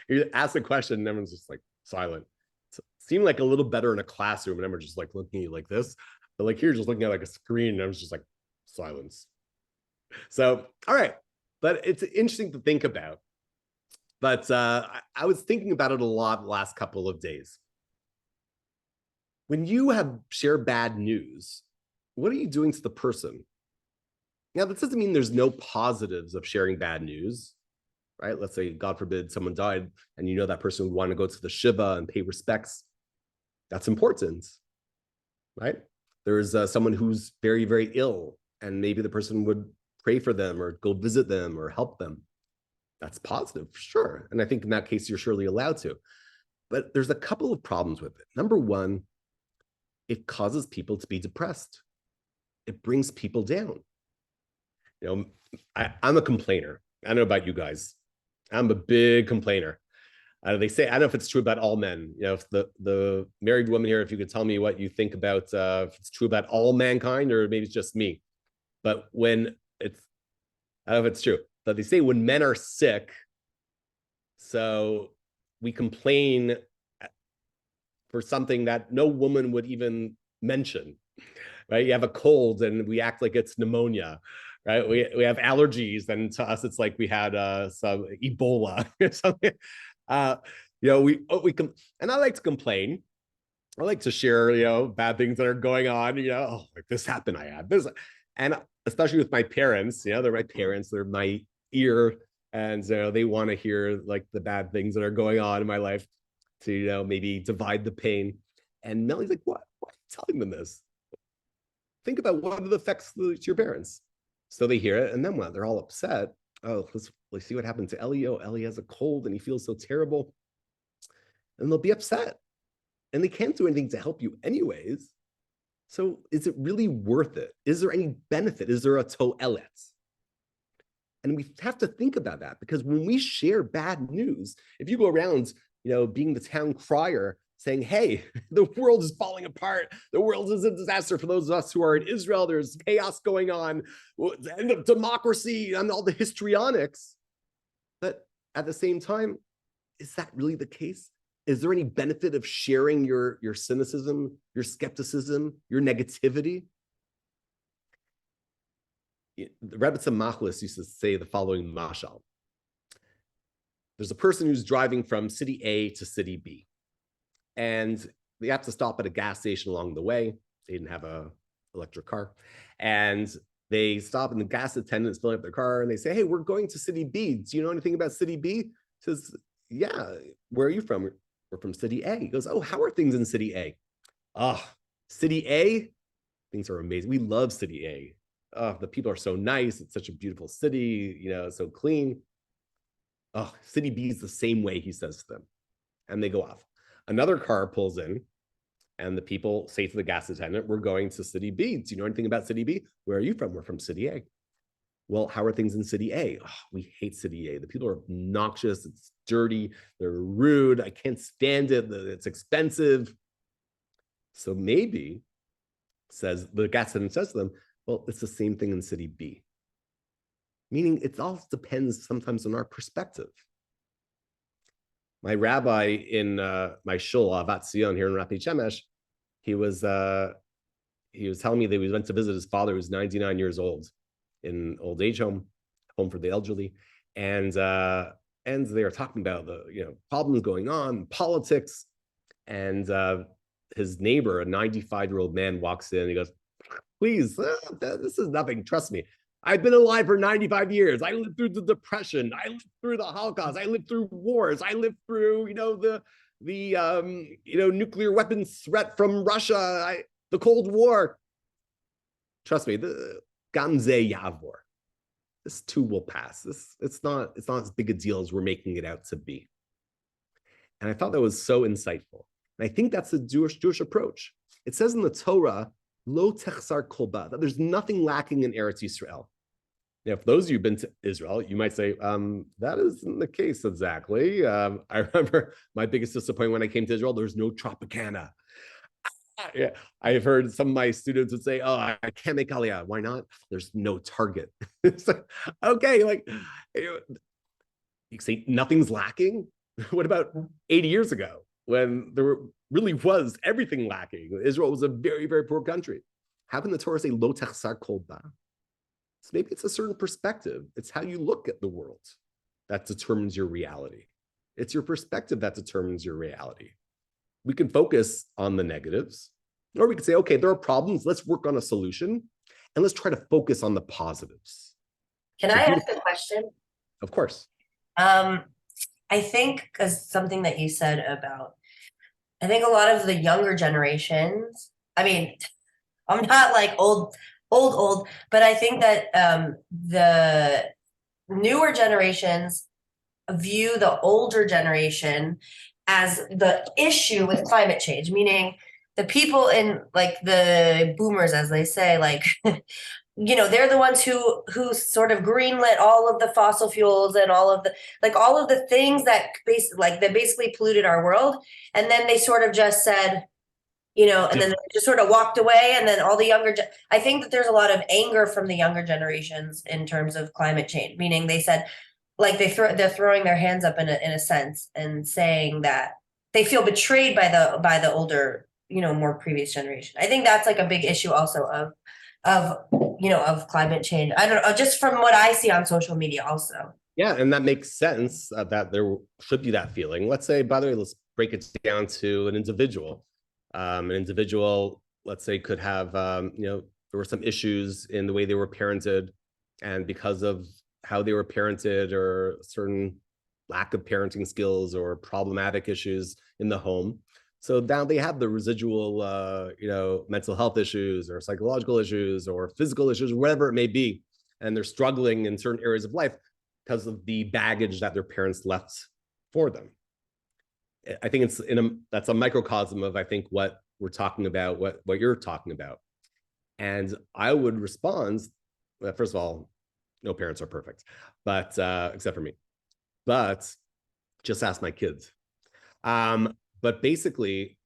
You ask a question and everyone's just like silent. It seemed like a little better in a classroom and everyone's just like looking at you like this. But like here, just looking at like a screen and everyone's just like silence. So, all right. But it's interesting to think about. But I was thinking about it a lot the last couple of days. When you have shared bad news, what are you doing to the person? Now, that doesn't mean there's no positives of sharing bad news, right? Let's say, God forbid, someone died and that person would want to go to the Shiva and pay respects. That's important, right? There's someone who's very, very ill and maybe the person would pray for them or go visit them or help them. That's positive, for sure. And I think in that case, you're surely allowed to. But there's a couple of problems with it. Number one, it causes people to be depressed. It brings people down. I'm a complainer. I don't know about you guys. I'm a big complainer. They say, I don't know if it's true about all men. If the married woman here, if you could tell me what you think about if it's true about all mankind or maybe it's just me. But when it's, I don't know if it's true, but they say when men are sick, so we complain for something that no woman would even mention, right? You have a cold and we act like it's pneumonia, right? We have allergies, and to us it's like we had some Ebola or something. And I like to complain. I like to share, bad things that are going on. Oh, like this happened, I had this, and especially with my parents. They're my parents. They're my ear, and they want to hear like the bad things that are going on in my life to maybe divide the pain. And Melly's like, "What? Why are you telling them this? Think about what it affects to your parents." So they hear it, and then what? They're all upset. Oh, let's see what happened to Elie. Oh, Elie has a cold and he feels so terrible, and they'll be upset. And they can't do anything to help you anyways. So is it really worth it? Is there any benefit? Is there a to'elet? And we have to think about that, because when we share bad news, if you go around, being the town crier saying, hey, the world is falling apart. The world is a disaster for those of us who are in Israel. There's chaos going on, the end of democracy and all the histrionics. But at the same time, is that really the case? Is there any benefit of sharing your cynicism, your skepticism, your negativity? The Rebbe Machlis used to say the following mashal. There's a person who's driving from city A to city B, and they have to stop at a gas station along the way. They didn't have an electric car. And they stop, and the gas attendant is filling up their car, and they say, hey, we're going to city B. Do you know anything about city B? He says, yeah, where are you from? We're from city A. He goes, oh, how are things in city A? City A, things are amazing. We love city A. The people are so nice. It's such a beautiful city, so clean. City B is the same way, he says to them. And they go off. Another car pulls in, and the people say to the gas attendant, we're going to city B. Do you know anything about city B? Where are you from? We're from city A. Well, how are things in city A? We hate city A. The people are obnoxious. It's dirty. They're rude. I can't stand it. It's expensive. So maybe, the gas attendant says to them, well, it's the same thing in city B. Meaning it all depends sometimes on our perspective. My rabbi in my shul, Avat Zion, here in Rapi Shemesh, he was telling me that he went to visit his father, who's 99 years old, in old age home for the elderly, and they were talking about the problems going on, politics, and his neighbor, a 95-year-old man, walks in and he goes, please, this is nothing, trust me. I've been alive for 95 years. I lived through the Depression. I lived through the Holocaust. I lived through wars. I lived through, the nuclear weapons threat from Russia, the Cold War. Trust me, the Gamze Yavor. This too will pass. It's not as big a deal as we're making it out to be. And I thought that was so insightful. And I think that's the Jewish approach. It says in the Torah, Lo techsar kolba, that there's nothing lacking in Eretz Yisrael. Now, if those of you have been to Israel, you might say, that isn't the case exactly. I remember my biggest disappointment when I came to Israel, there's no Tropicana. Yeah, I've heard some of my students would say, oh, I can't make Aliyah. Why not? There's no Target. It's like, okay, you say nothing's lacking? What about 80 years ago when really was everything lacking? Israel was a very, very poor country. How can the Torah say, Lo techsar kol ba? So maybe it's a certain perspective. It's how you look at the world that determines your reality. It's your perspective that determines your reality. We can focus on the negatives, or we could say, okay, there are problems. Let's work on a solution, and let's try to focus on the positives. Can I ask a question? Of course. I think, because something that you said about, I think a lot of the younger generations, I mean, I'm not like old, but I think that the newer generations view the older generation as the issue with climate change, meaning the people in like the boomers, as they say, like, they're the ones who sort of greenlit all of the fossil fuels and all of the things that basically polluted our world. And then they sort of just said, and then they just sort of walked away. And then all the I think that there's a lot of anger from the younger generations in terms of climate change, meaning they said, like they're throwing their hands up in a sense and saying that, they feel betrayed by the older, more previous generation. I think that's like a big issue also of climate change. I don't know, just from what I see on social media also. Yeah, and that makes sense that there should be that feeling. Let's say, by the way, let's break it down to an individual. An individual, let's say, could have, there were some issues in the way they were parented, and because of how they were parented or certain lack of parenting skills or problematic issues in the home. So now they have the residual, mental health issues or psychological issues or physical issues, whatever it may be, and they're struggling in certain areas of life because of the baggage that their parents left for them. I think that's a microcosm of, I think, what we're talking about, what you're talking about. And I would respond, first of all, no parents are perfect, but except for me. But just ask my kids. But basically,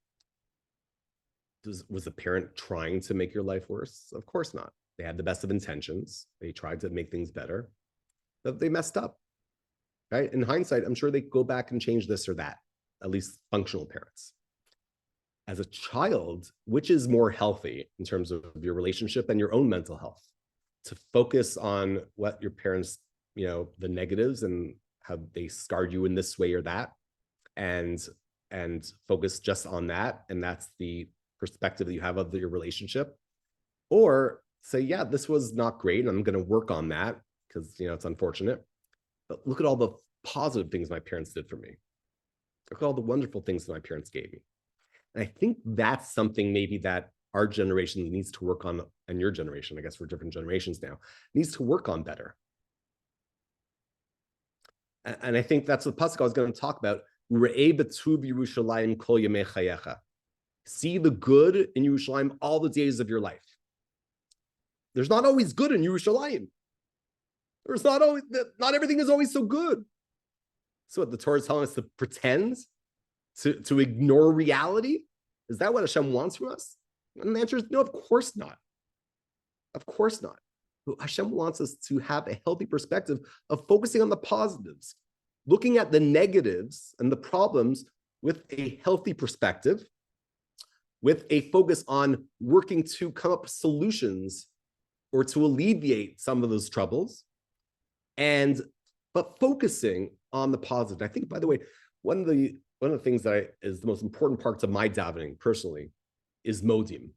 was the parent trying to make your life worse? Of course not. They had the best of intentions. They tried to make things better, but they messed up, right? In hindsight, I'm sure they go back and change this or that, at least functional parents. As a child, which is more healthy in terms of your relationship and your own mental health? To focus on what your parents, the negatives and how they scarred you in this way or that, and focus just on that, and that's the perspective that you have of your relationship, or say, yeah, this was not great, and I'm going to work on that because it's unfortunate, but look at all the positive things my parents did for me. Look at all the wonderful things that my parents gave me. And I think that's something maybe that our generation needs to work on, and your generation, I guess we're different generations now, needs to work on better. And I think that's what pasuk I was going to talk about. See the good in Yerushalayim all the days of your life. There's not always good in Yerushalayim. There's not everything is always so good. So what the Torah is telling us to pretend, to ignore reality? Is that what Hashem wants from us? And the answer is no, of course not. Of course not. Hashem wants us to have a healthy perspective of focusing on the positives, looking at the negatives and the problems with a healthy perspective, with a focus on working to come up with solutions or to alleviate some of those troubles, but focusing on the positive. I think, by the way, one of the things that is the most important parts of my davening personally is modim.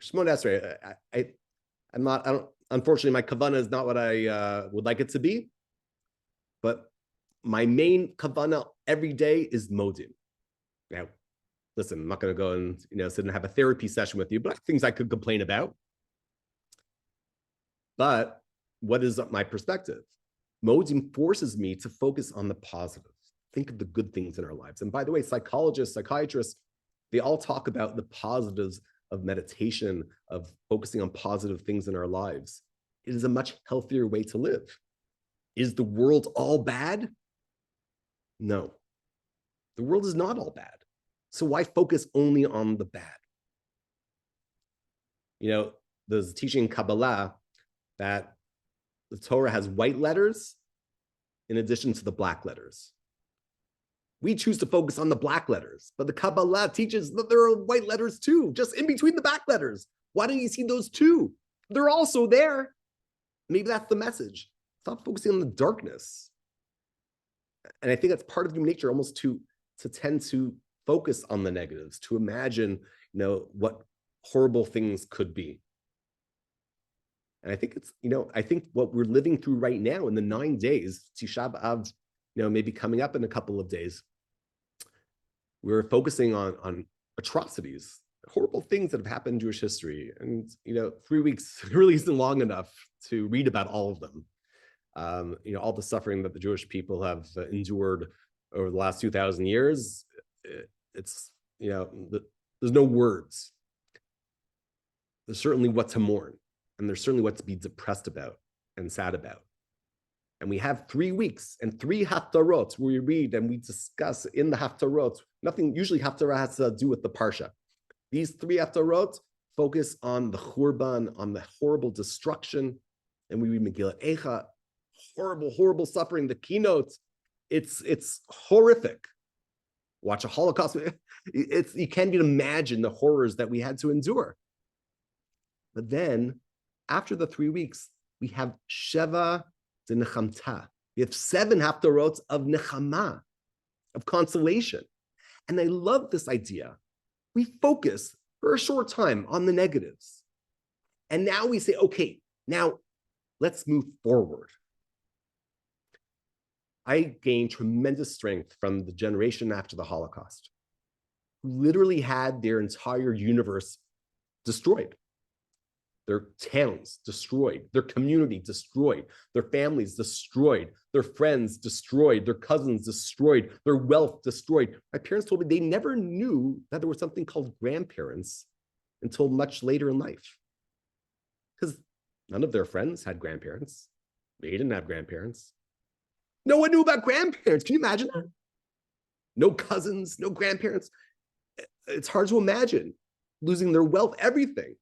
Shemona Esrei. Unfortunately, my kavanah is not what I would like it to be, but my main kavanah every day is modim. Now, listen, I'm not going to go and sit and have a therapy session with you, but things I could complain about. But what is my perspective? Modim forces me to focus on the positive. Think of the good things in our lives. And by the way, psychologists, psychiatrists, they all talk about the positives of meditation, of focusing on positive things in our lives. It is a much healthier way to live. Is the world all bad? No. The world is not all bad. So why focus only on the bad? There's a teaching in Kabbalah that the Torah has white letters in addition to the black letters. We choose to focus on the black letters, but the Kabbalah teaches that there are white letters too, just in between the black letters. Why don't you see those too? They're also there. Maybe that's the message. Stop focusing on the darkness. And I think that's part of human nature, almost to tend to focus on the negatives, to imagine, what horrible things could be. And I think I think what we're living through right now in the 9 days, Tisha B'Av, maybe coming up in a couple of days, we're focusing on atrocities, horrible things that have happened in Jewish history. And, 3 weeks really isn't long enough to read about all of them. All the suffering that the Jewish people have endured over the last 2,000 years, it's, there's no words. There's certainly what to mourn, and there's certainly what to be depressed about and sad about. And we have 3 weeks and 3 haftarot where we read and we discuss in the haftarot. Usually haftarah has to do with the parsha. These 3 haftarot focus on the churban, on the horrible destruction. And we read Megillah Eicha, horrible, horrible suffering, the keynote. It's horrific. watch a Holocaust. You can't even imagine the horrors that we had to endure. But then after the 3 weeks, we have Sheva de Nechamta. We have 7 haftarot of Nechama, of consolation. And I love this idea. We focus for a short time on the negatives. And now we say, okay, now let's move forward. I gained tremendous strength from the generation after the Holocaust, who literally had their entire universe destroyed. Their towns destroyed, their community destroyed, their families destroyed, their friends destroyed, their cousins destroyed, their wealth destroyed. My parents told me they never knew that there was something called grandparents until much later in life. Because none of their friends had grandparents. They didn't have grandparents. No one knew about grandparents. Can you imagine that? No cousins, no grandparents. It's hard to imagine losing their wealth, everything.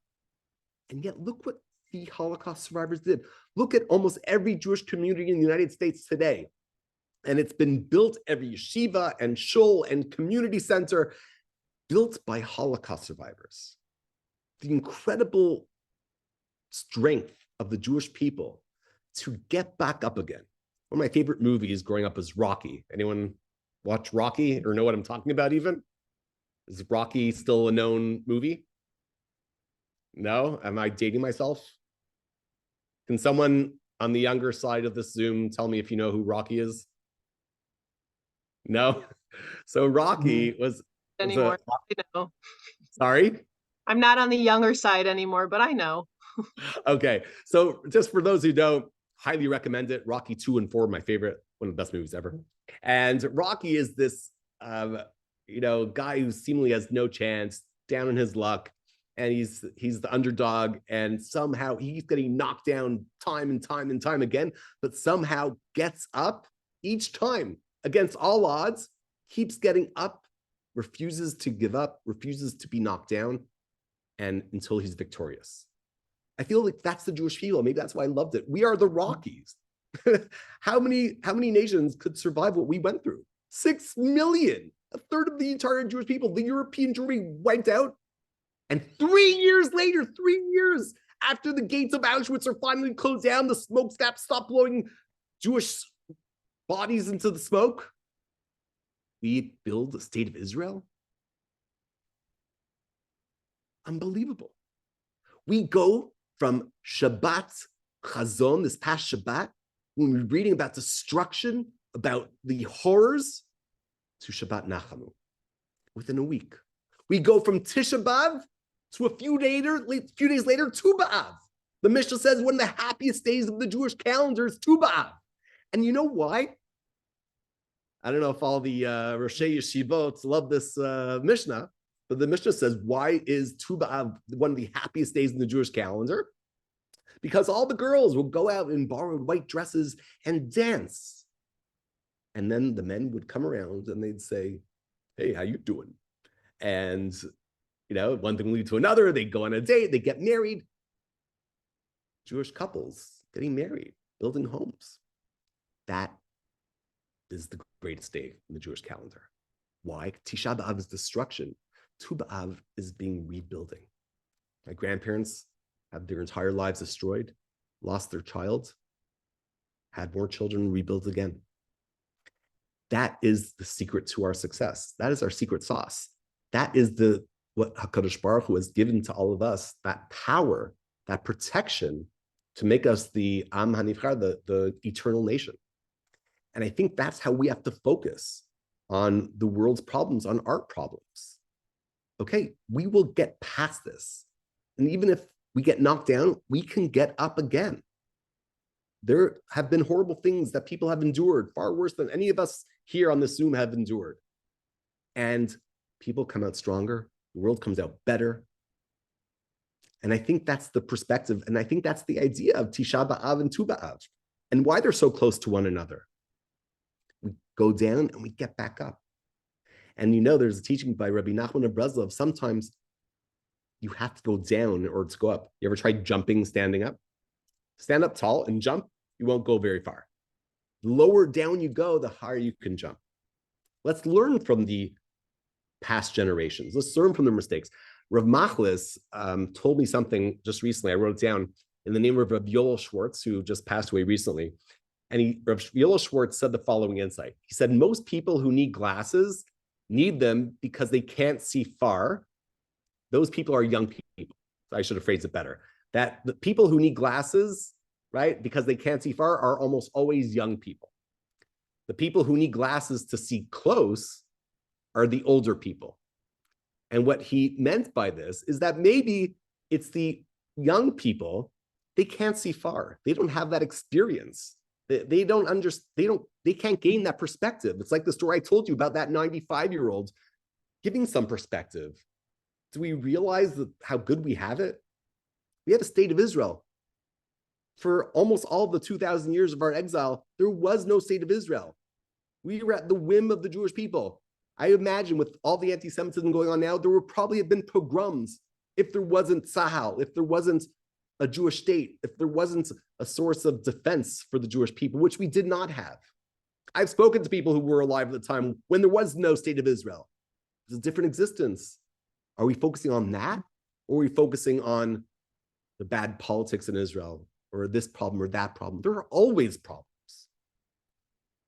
And yet, look what the Holocaust survivors did. Look at almost every Jewish community in the United States today. And it's been built, every yeshiva and shul and community center, built by Holocaust survivors. The incredible strength of the Jewish people to get back up again. One of my favorite movies growing up was Rocky. Anyone watch Rocky or know what I'm talking about even? Is Rocky still a known movie? No? Am I dating myself? Can someone on the younger side of this Zoom tell me if you know who Rocky is? No? So Rocky was anymore. I know. Sorry? I'm not on the younger side anymore, but I know. Okay. So just for those who don't, highly recommend it. Rocky 2 and 4, my favorite, one of the best movies ever. And Rocky is this, guy who seemingly has no chance, down in his luck. And he's the underdog, and somehow he's getting knocked down time and time and time again, but somehow gets up each time against all odds, keeps getting up, refuses to give up, refuses to be knocked down, and until he's victorious. I feel like that's the Jewish people. Maybe that's why I loved it. We are the Rockies. How many nations could survive what we went through? 6 million, a third of the entire Jewish people. The European Jewry wiped out. And 3 years later, 3 years after the gates of Auschwitz are finally closed down, the smokestacks stop blowing Jewish bodies into the smoke, we build the state of Israel. Unbelievable. We go from Shabbat Chazon, this past Shabbat, when we're reading about destruction, about the horrors, to Shabbat Nachamu within a week. We go from Tisha B'Av to a few days later, Tu B'Av. The Mishnah says one of the happiest days of the Jewish calendar is Tu B'Av. And you know why? I don't know if all the Roshei Yeshivot love this Mishnah, but the Mishnah says, why is Tu B'Av one of the happiest days in the Jewish calendar? Because all the girls will go out in borrowed white dresses and dance. And then the men would come around and they'd say, hey, how you doing? And, one thing will lead to another. They go on a date, they get married. Jewish couples getting married, building homes. That is the greatest day in the Jewish calendar. Why? Tisha B'Av is destruction. Tu B'Av is being rebuilding. My grandparents had their entire lives destroyed, lost their child, had more children, rebuilt again. That is the secret to our success. That is our secret sauce. That is what HaKadosh Baruch Hu has given to all of us, that power, that protection to make us the Am HaNivchar, the eternal nation. And I think that's how we have to focus on the world's problems, on our problems. Okay, we will get past this. And even if we get knocked down, we can get up again. There have been horrible things that people have endured, far worse than any of us here on this Zoom have endured. And people come out stronger. The world comes out better. And I think that's the perspective. And I think that's the idea of Tisha B'Av and Tu B'Av and why they're so close to one another. We go down and we get back up. And there's a teaching by Rabbi Nachman of Breslov. Sometimes you have to go down or to go up. You ever tried jumping, standing up? Stand up tall and jump, you won't go very far. The lower down you go, the higher you can jump. Let's learn from the past generations. Let's learn from their mistakes. Rav Machlis told me something just recently. I wrote it down in the name of Rav Yoel Schwartz, who just passed away recently. And Rav Yoel Schwartz said the following insight. He said, most people who need glasses need them because they can't see far. Those people are young people. I should have phrased it better. That the people who need glasses, right, because they can't see far are almost always young people. The people who need glasses to see close are the older people. And what he meant by this is that maybe it's the young people, they can't see far. They don't have that experience. They don't understand, they can't gain that perspective. It's like the story I told you about that 95-year-old giving some perspective. Do we realize how good we have it? We have a state of Israel. For almost all of the 2,000 years of our exile, there was no state of Israel. We were at the whim of the Jewish people. I imagine with all the anti-Semitism going on now, there would probably have been pogroms if there wasn't Tzahal, if there wasn't a Jewish state, if there wasn't a source of defense for the Jewish people, which we did not have. I've spoken to people who were alive at the time when there was no state of Israel. It's a different existence. Are we focusing on that? Or are we focusing on the bad politics in Israel or this problem or that problem? There are always problems.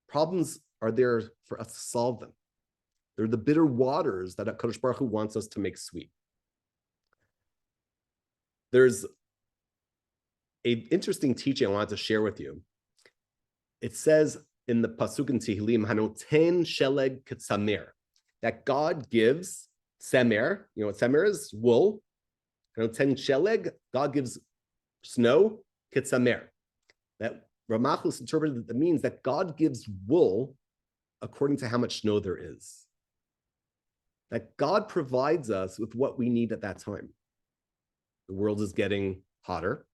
Problems are there for us to solve them. They're the bitter waters that HaKadosh Baruch Hu wants us to make sweet. There's an interesting teaching I wanted to share with you. It says in the Pasuk in Tehillim, Hanoten Sheleg Ketsamer, that God gives Semer, you know what Semer is? Wool. Hanoten Sheleg, God gives snow, Ketsamer. That Ramachus interpreted that means that God gives wool according to how much snow there is. That God provides us with what we need at that time. The world is getting hotter.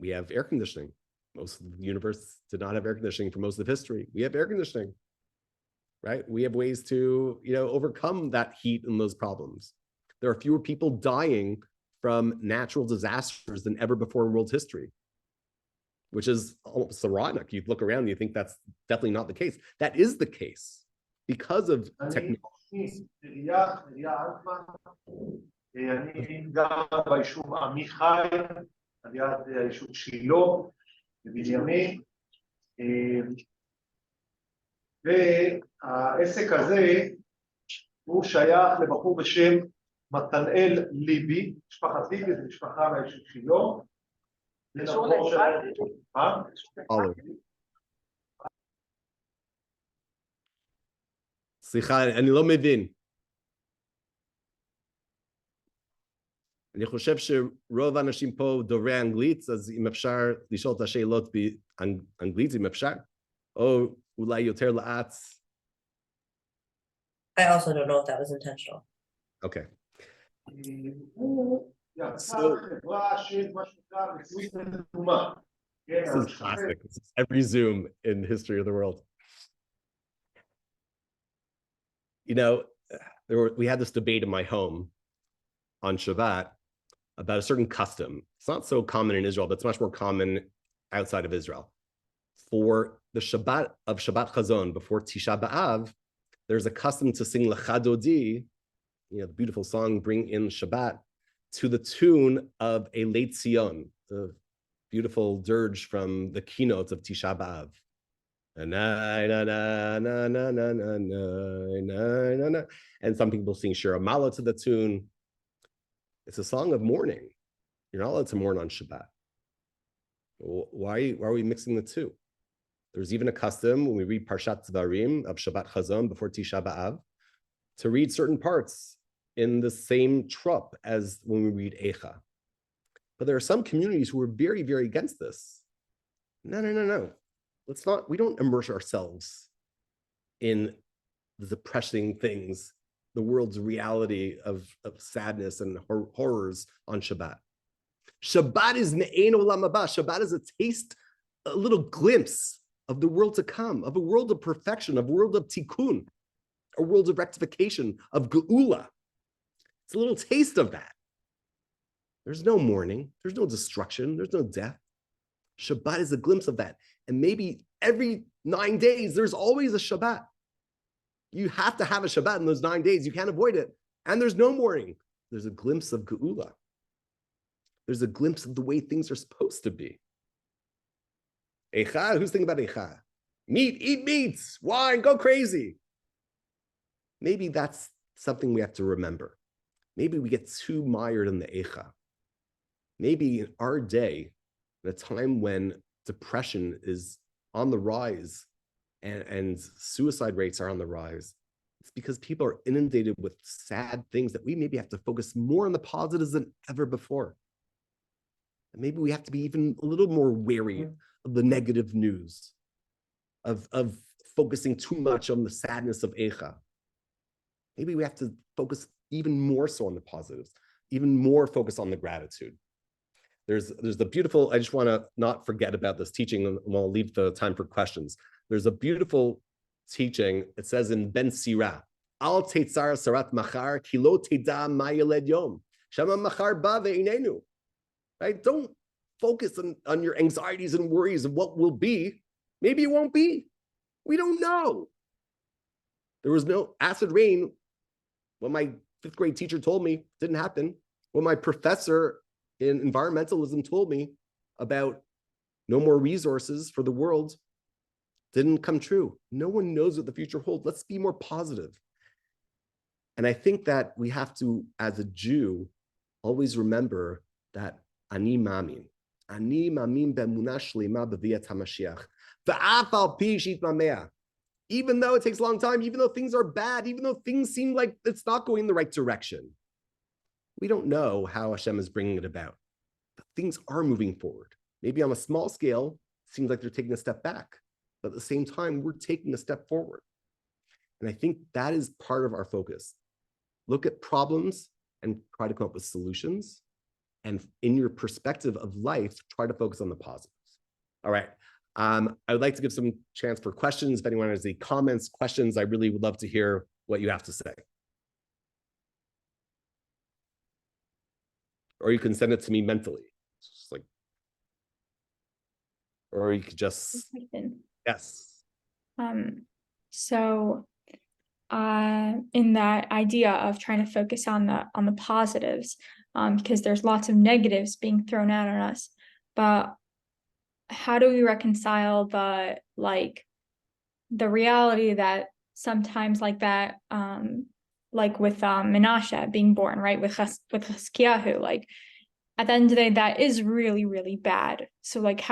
We have air conditioning. Most of the universe did not have air conditioning for most of history. We have air conditioning, right? We have ways to, overcome that heat and those problems. There are fewer people dying from natural disasters than ever before in world history, which is almost ironic. You look around and you think that's definitely not the case. That is the case because of technology. אני גר ביישוב עמיחי, על יד היישוב שילה, בבנימין, והעסק הזה הוא שייך לבחור בשם מתנאל ליבי, משפחת ליבי, זו משפחה מהיישוב שילה. סליחה, אני לא מבין. אני חושב שרוב האנשים פה דוברי אנגלית, אז אם אפשר לשאול את השאלות באנגלית, אם אפשר, או אולי יותר לאט. I also don't know if that was intentional. Okay. This is classic. This is every Zoom in the history of the world. We had this debate in my home on Shabbat about a certain custom. It's not so common in Israel, but it's much more common outside of Israel. For the Shabbat of Shabbat Chazon, before Tisha B'Av, there's a custom to sing Lecha Dodi, the beautiful song, Bring in Shabbat, to the tune of a Leit Zion, the beautiful dirge from the keynotes of Tisha B'Av. And some people sing Shir Amala to the tune. It's a song of mourning. You're not allowed to mourn on Shabbat. Why are we mixing the two? There's even a custom when we read Parshat Dvarim of Shabbat Chazon before Tisha B'Av to read certain parts in the same trup as when we read Eicha. But there are some communities who are very, very against this. No. We don't immerse ourselves in the depressing things, the world's reality of sadness and horrors on Shabbat. Shabbat is me'ein olam haba. Shabbat is a taste, a little glimpse of the world to come, of a world of perfection, of a world of tikkun, a world of rectification, of geula. It's a little taste of that. There's no mourning, there's no destruction, there's no death. Shabbat is a glimpse of that. And maybe every 9 days, there's always a Shabbat. You have to have a Shabbat in those 9 days. You can't avoid it. And there's no mourning. There's a glimpse of Geula. There's a glimpse of the way things are supposed to be. Eicha, who's thinking about Eicha? Meat, eat meats, wine, go crazy. Maybe that's something we have to remember. Maybe we get too mired in the Eicha. Maybe in our day, at a time when depression is on the rise and suicide rates are on the rise, it's because people are inundated with sad things that we maybe have to focus more on the positives than ever before. And maybe we have to be even a little more wary of the negative news, of focusing too much on the sadness of Eicha. Maybe we have to focus even more so on the positives, even more focus on the gratitude. There's the beautiful, I just want to not forget about this teaching, and we'll leave the time for questions. There's a beautiful teaching. It says in Ben Sirah, Al teitzar sarat machar, kilo teda ma yeled yom. Shema machar ba ve'inenu. Right? Don't focus on your anxieties and worries of what will be. Maybe it won't be. We don't know. There was no acid rain. What my 5th grade teacher told me didn't happen. What my professor in environmentalism told me about no more resources for the world didn't come true. No one knows what the future holds. Let's be more positive. And I think that we have to, as a Jew, always remember that ani mamin be'emunah shlema b'viat HaMashiach. V'af al pi shitmameh. Even though it takes a long time, even though things are bad, even though things seem like it's not going in the right direction, we don't know how Hashem is bringing it about. But things are moving forward. Maybe on a small scale, it seems like they're taking a step back. But at the same time, we're taking a step forward. And I think that is part of our focus. Look at problems and try to come up with solutions. And in your perspective of life, try to focus on the positives. All right. I would like to give some chance for questions. If anyone has any comments, questions, I really would love to hear what you have to say. Or you can send it to me mentally. Just like, or you could just, yes. So in that idea of trying to focus on the positives, because there's lots of negatives being thrown out on us, but how do we reconcile the reality that sometimes like that, like with Menashe being born, right, with Chizkiyahu, like at the end of the day, that is really, really bad. So like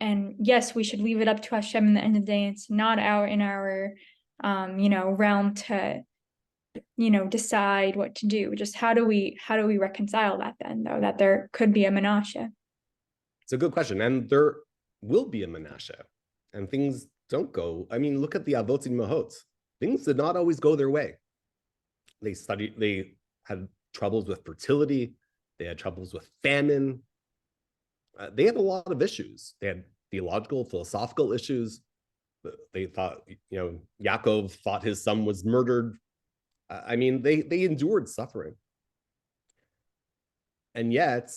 and yes, we should leave it up to Hashem in the end of the day. It's not in our realm to decide what to do. Just how do we reconcile that then, though, that there could be a Menashe? It's a good question. And there will be a Menashe. And things don't go. I mean, look at the Avot and Mahot. Things did not always go their way. They had troubles with fertility. They had troubles with famine. They had a lot of issues. They had theological, philosophical issues. They thought, Yaakov thought his son was murdered. I mean, they endured suffering. And yet,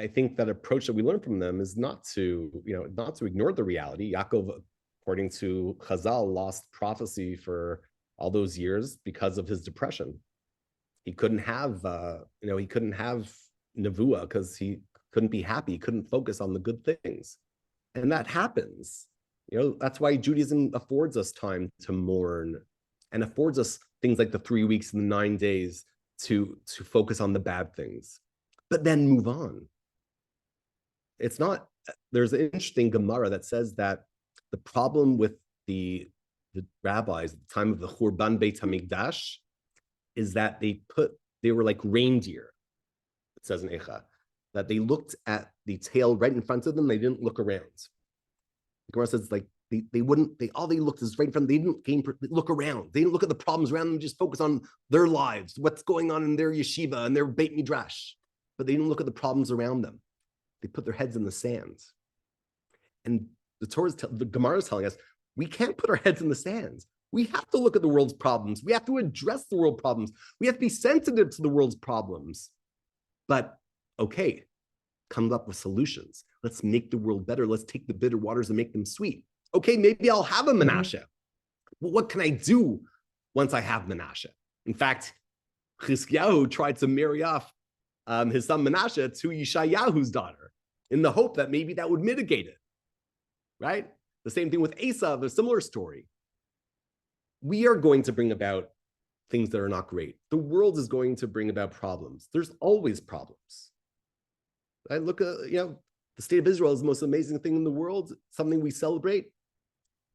I think that approach that we learn from them is not to ignore the reality. Yaakov, according to Chazal, lost prophecy for all those years because of his depression. He couldn't have, nevuah because he couldn't be happy, he couldn't focus on the good things. And that happens. That's why Judaism affords us time to mourn and affords us things like the 3 weeks and the 9 days to focus on the bad things, but then move on. It's not, there's an interesting Gemara that says that the problem with the rabbis at the time of the Churban Beit HaMikdash is that they were like reindeer, it says in Eicha, that they looked at the tail right in front of them, they didn't look around. The Gemara says like all they looked is right in front, they didn't look around, they didn't look at the problems around them, just focus on their lives, what's going on in their yeshiva and their Beit Midrash, but they didn't look at the problems around them. They put their heads in the sand. And the Gemara is telling us, we can't put our heads in the sand. We have to look at the world's problems. We have to address the world problems. We have to be sensitive to the world's problems. But okay, come up with solutions. Let's make the world better. Let's take the bitter waters and make them sweet. Okay, maybe I'll have a Menashe. Well, what can I do once I have Menashe? In fact, Chizkiyahu tried to marry off his son Menashe to Yeshayahu's daughter in the hope that maybe that would mitigate it, right? The same thing with Esav, a similar story. We are going to bring about things that are not great. The world is going to bring about problems. There's always problems. I look at, the state of Israel is the most amazing thing in the world, something we celebrate.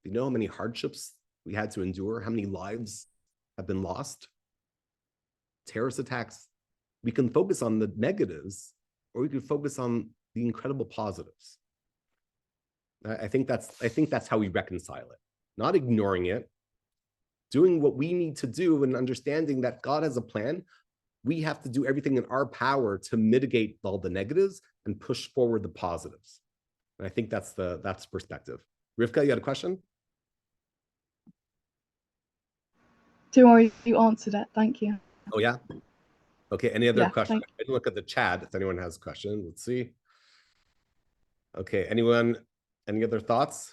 You know how many hardships we had to endure, how many lives have been lost? Terrorist attacks. We can focus on the negatives, or we could focus on the incredible positives. I think that's how we reconcile it. Not ignoring it, doing what we need to do and understanding that God has a plan. We have to do everything in our power to mitigate all the negatives and push forward the positives. And I think that's perspective. Rivka, you had a question? Don't worry, you answered it. Thank you. Oh, yeah? Okay, any other questions? Thank you. I didn't look at the chat if anyone has a question. Let's see. Okay, anyone, any other thoughts?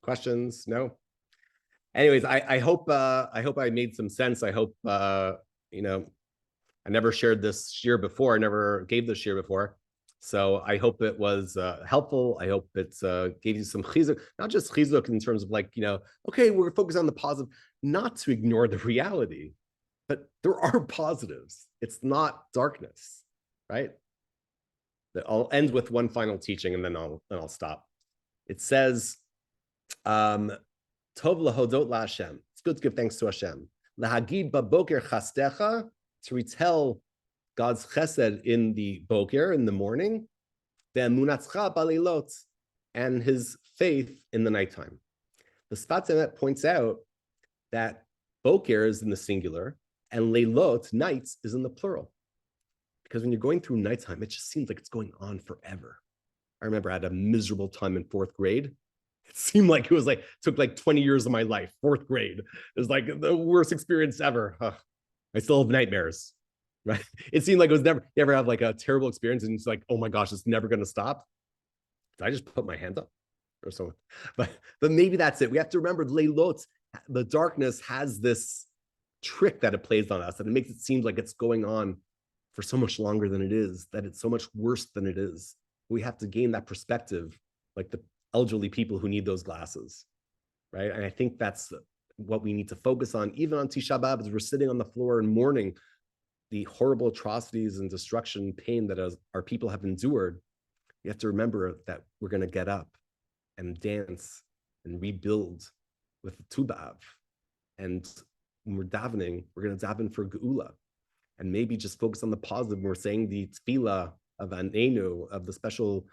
Questions? No? Anyways, I hope I made some sense. I hope, I never shared this shir before. I never gave this shir before. So I hope it was helpful. I hope it gave you some chizuk, not just chizuk in terms of okay, we're focused on the positive, not to ignore the reality, but there are positives. It's not darkness, right? I'll end with one final teaching and then I'll stop. It says, Tov lahodot laHashem. It's good to give thanks to Hashem. Lahagid baboker chastecha, to retell God's chesed in the boker, in the morning, ve'emunatzcha balilot, and his faith in the nighttime. The Sfat Emet points out that boker is in the singular and leilot, nights, is in the plural. Because when you're going through nighttime, it just seems like it's going on forever. I remember I had a miserable time in 4th grade. It seemed like it took 20 years of my life, 4th grade. It was like the worst experience ever. I still have nightmares, right? It seemed like it was never, you ever have a terrible experience and it's like, oh my gosh, it's never going to stop. Did I just put my hand up or something? But maybe that's it. We have to remember Leilot, the darkness has this trick that it plays on us, and it makes it seem like it's going on for so much longer than it is, that it's so much worse than it is. We have to gain that perspective, like the elderly people who need those glasses, right? And I think that's what we need to focus on, even on Tisha B'Av, as we're sitting on the floor and mourning the horrible atrocities and destruction, pain that our people have endured. You have to remember that we're going to get up and dance and rebuild with Tu B'Av. And when we're davening, we're going to daven for Geula. And maybe just focus on the positive. We're saying the tefillah of Anenu, of the special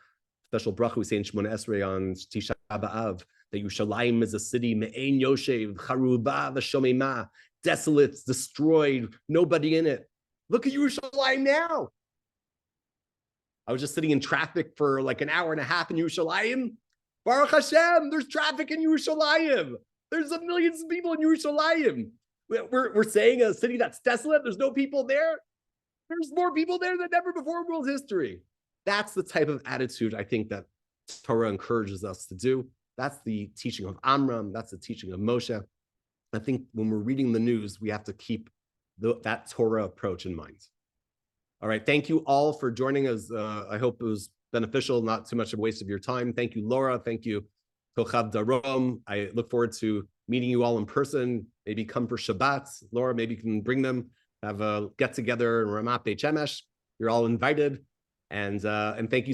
bracha we say in Shemona Esrei on Tisha B'Av, that Yerushalayim is a city, me'ein yoshev, charuba v'shomema, desolate, destroyed, nobody in it. Look at Yerushalayim now. I was just sitting in traffic for an hour and a half in Yerushalayim. Baruch Hashem, there's traffic in Yerushalayim. There's millions of people in Yerushalayim. We're saying a city that's desolate, there's no people there. There's more people there than ever before in world history. That's the type of attitude I think that Torah encourages us to do. That's the teaching of Amram. That's the teaching of Moshe. I think when we're reading the news, we have to keep that Torah approach in mind. All right, thank you all for joining us. I hope it was beneficial, not too much of a waste of your time. Thank you, Laura. Thank you, Kochav Darom. I look forward to meeting you all in person. Maybe come for Shabbat. Laura, maybe you can bring them, have a get-together in Ramat Beit Shemesh. You're all invited. And thank you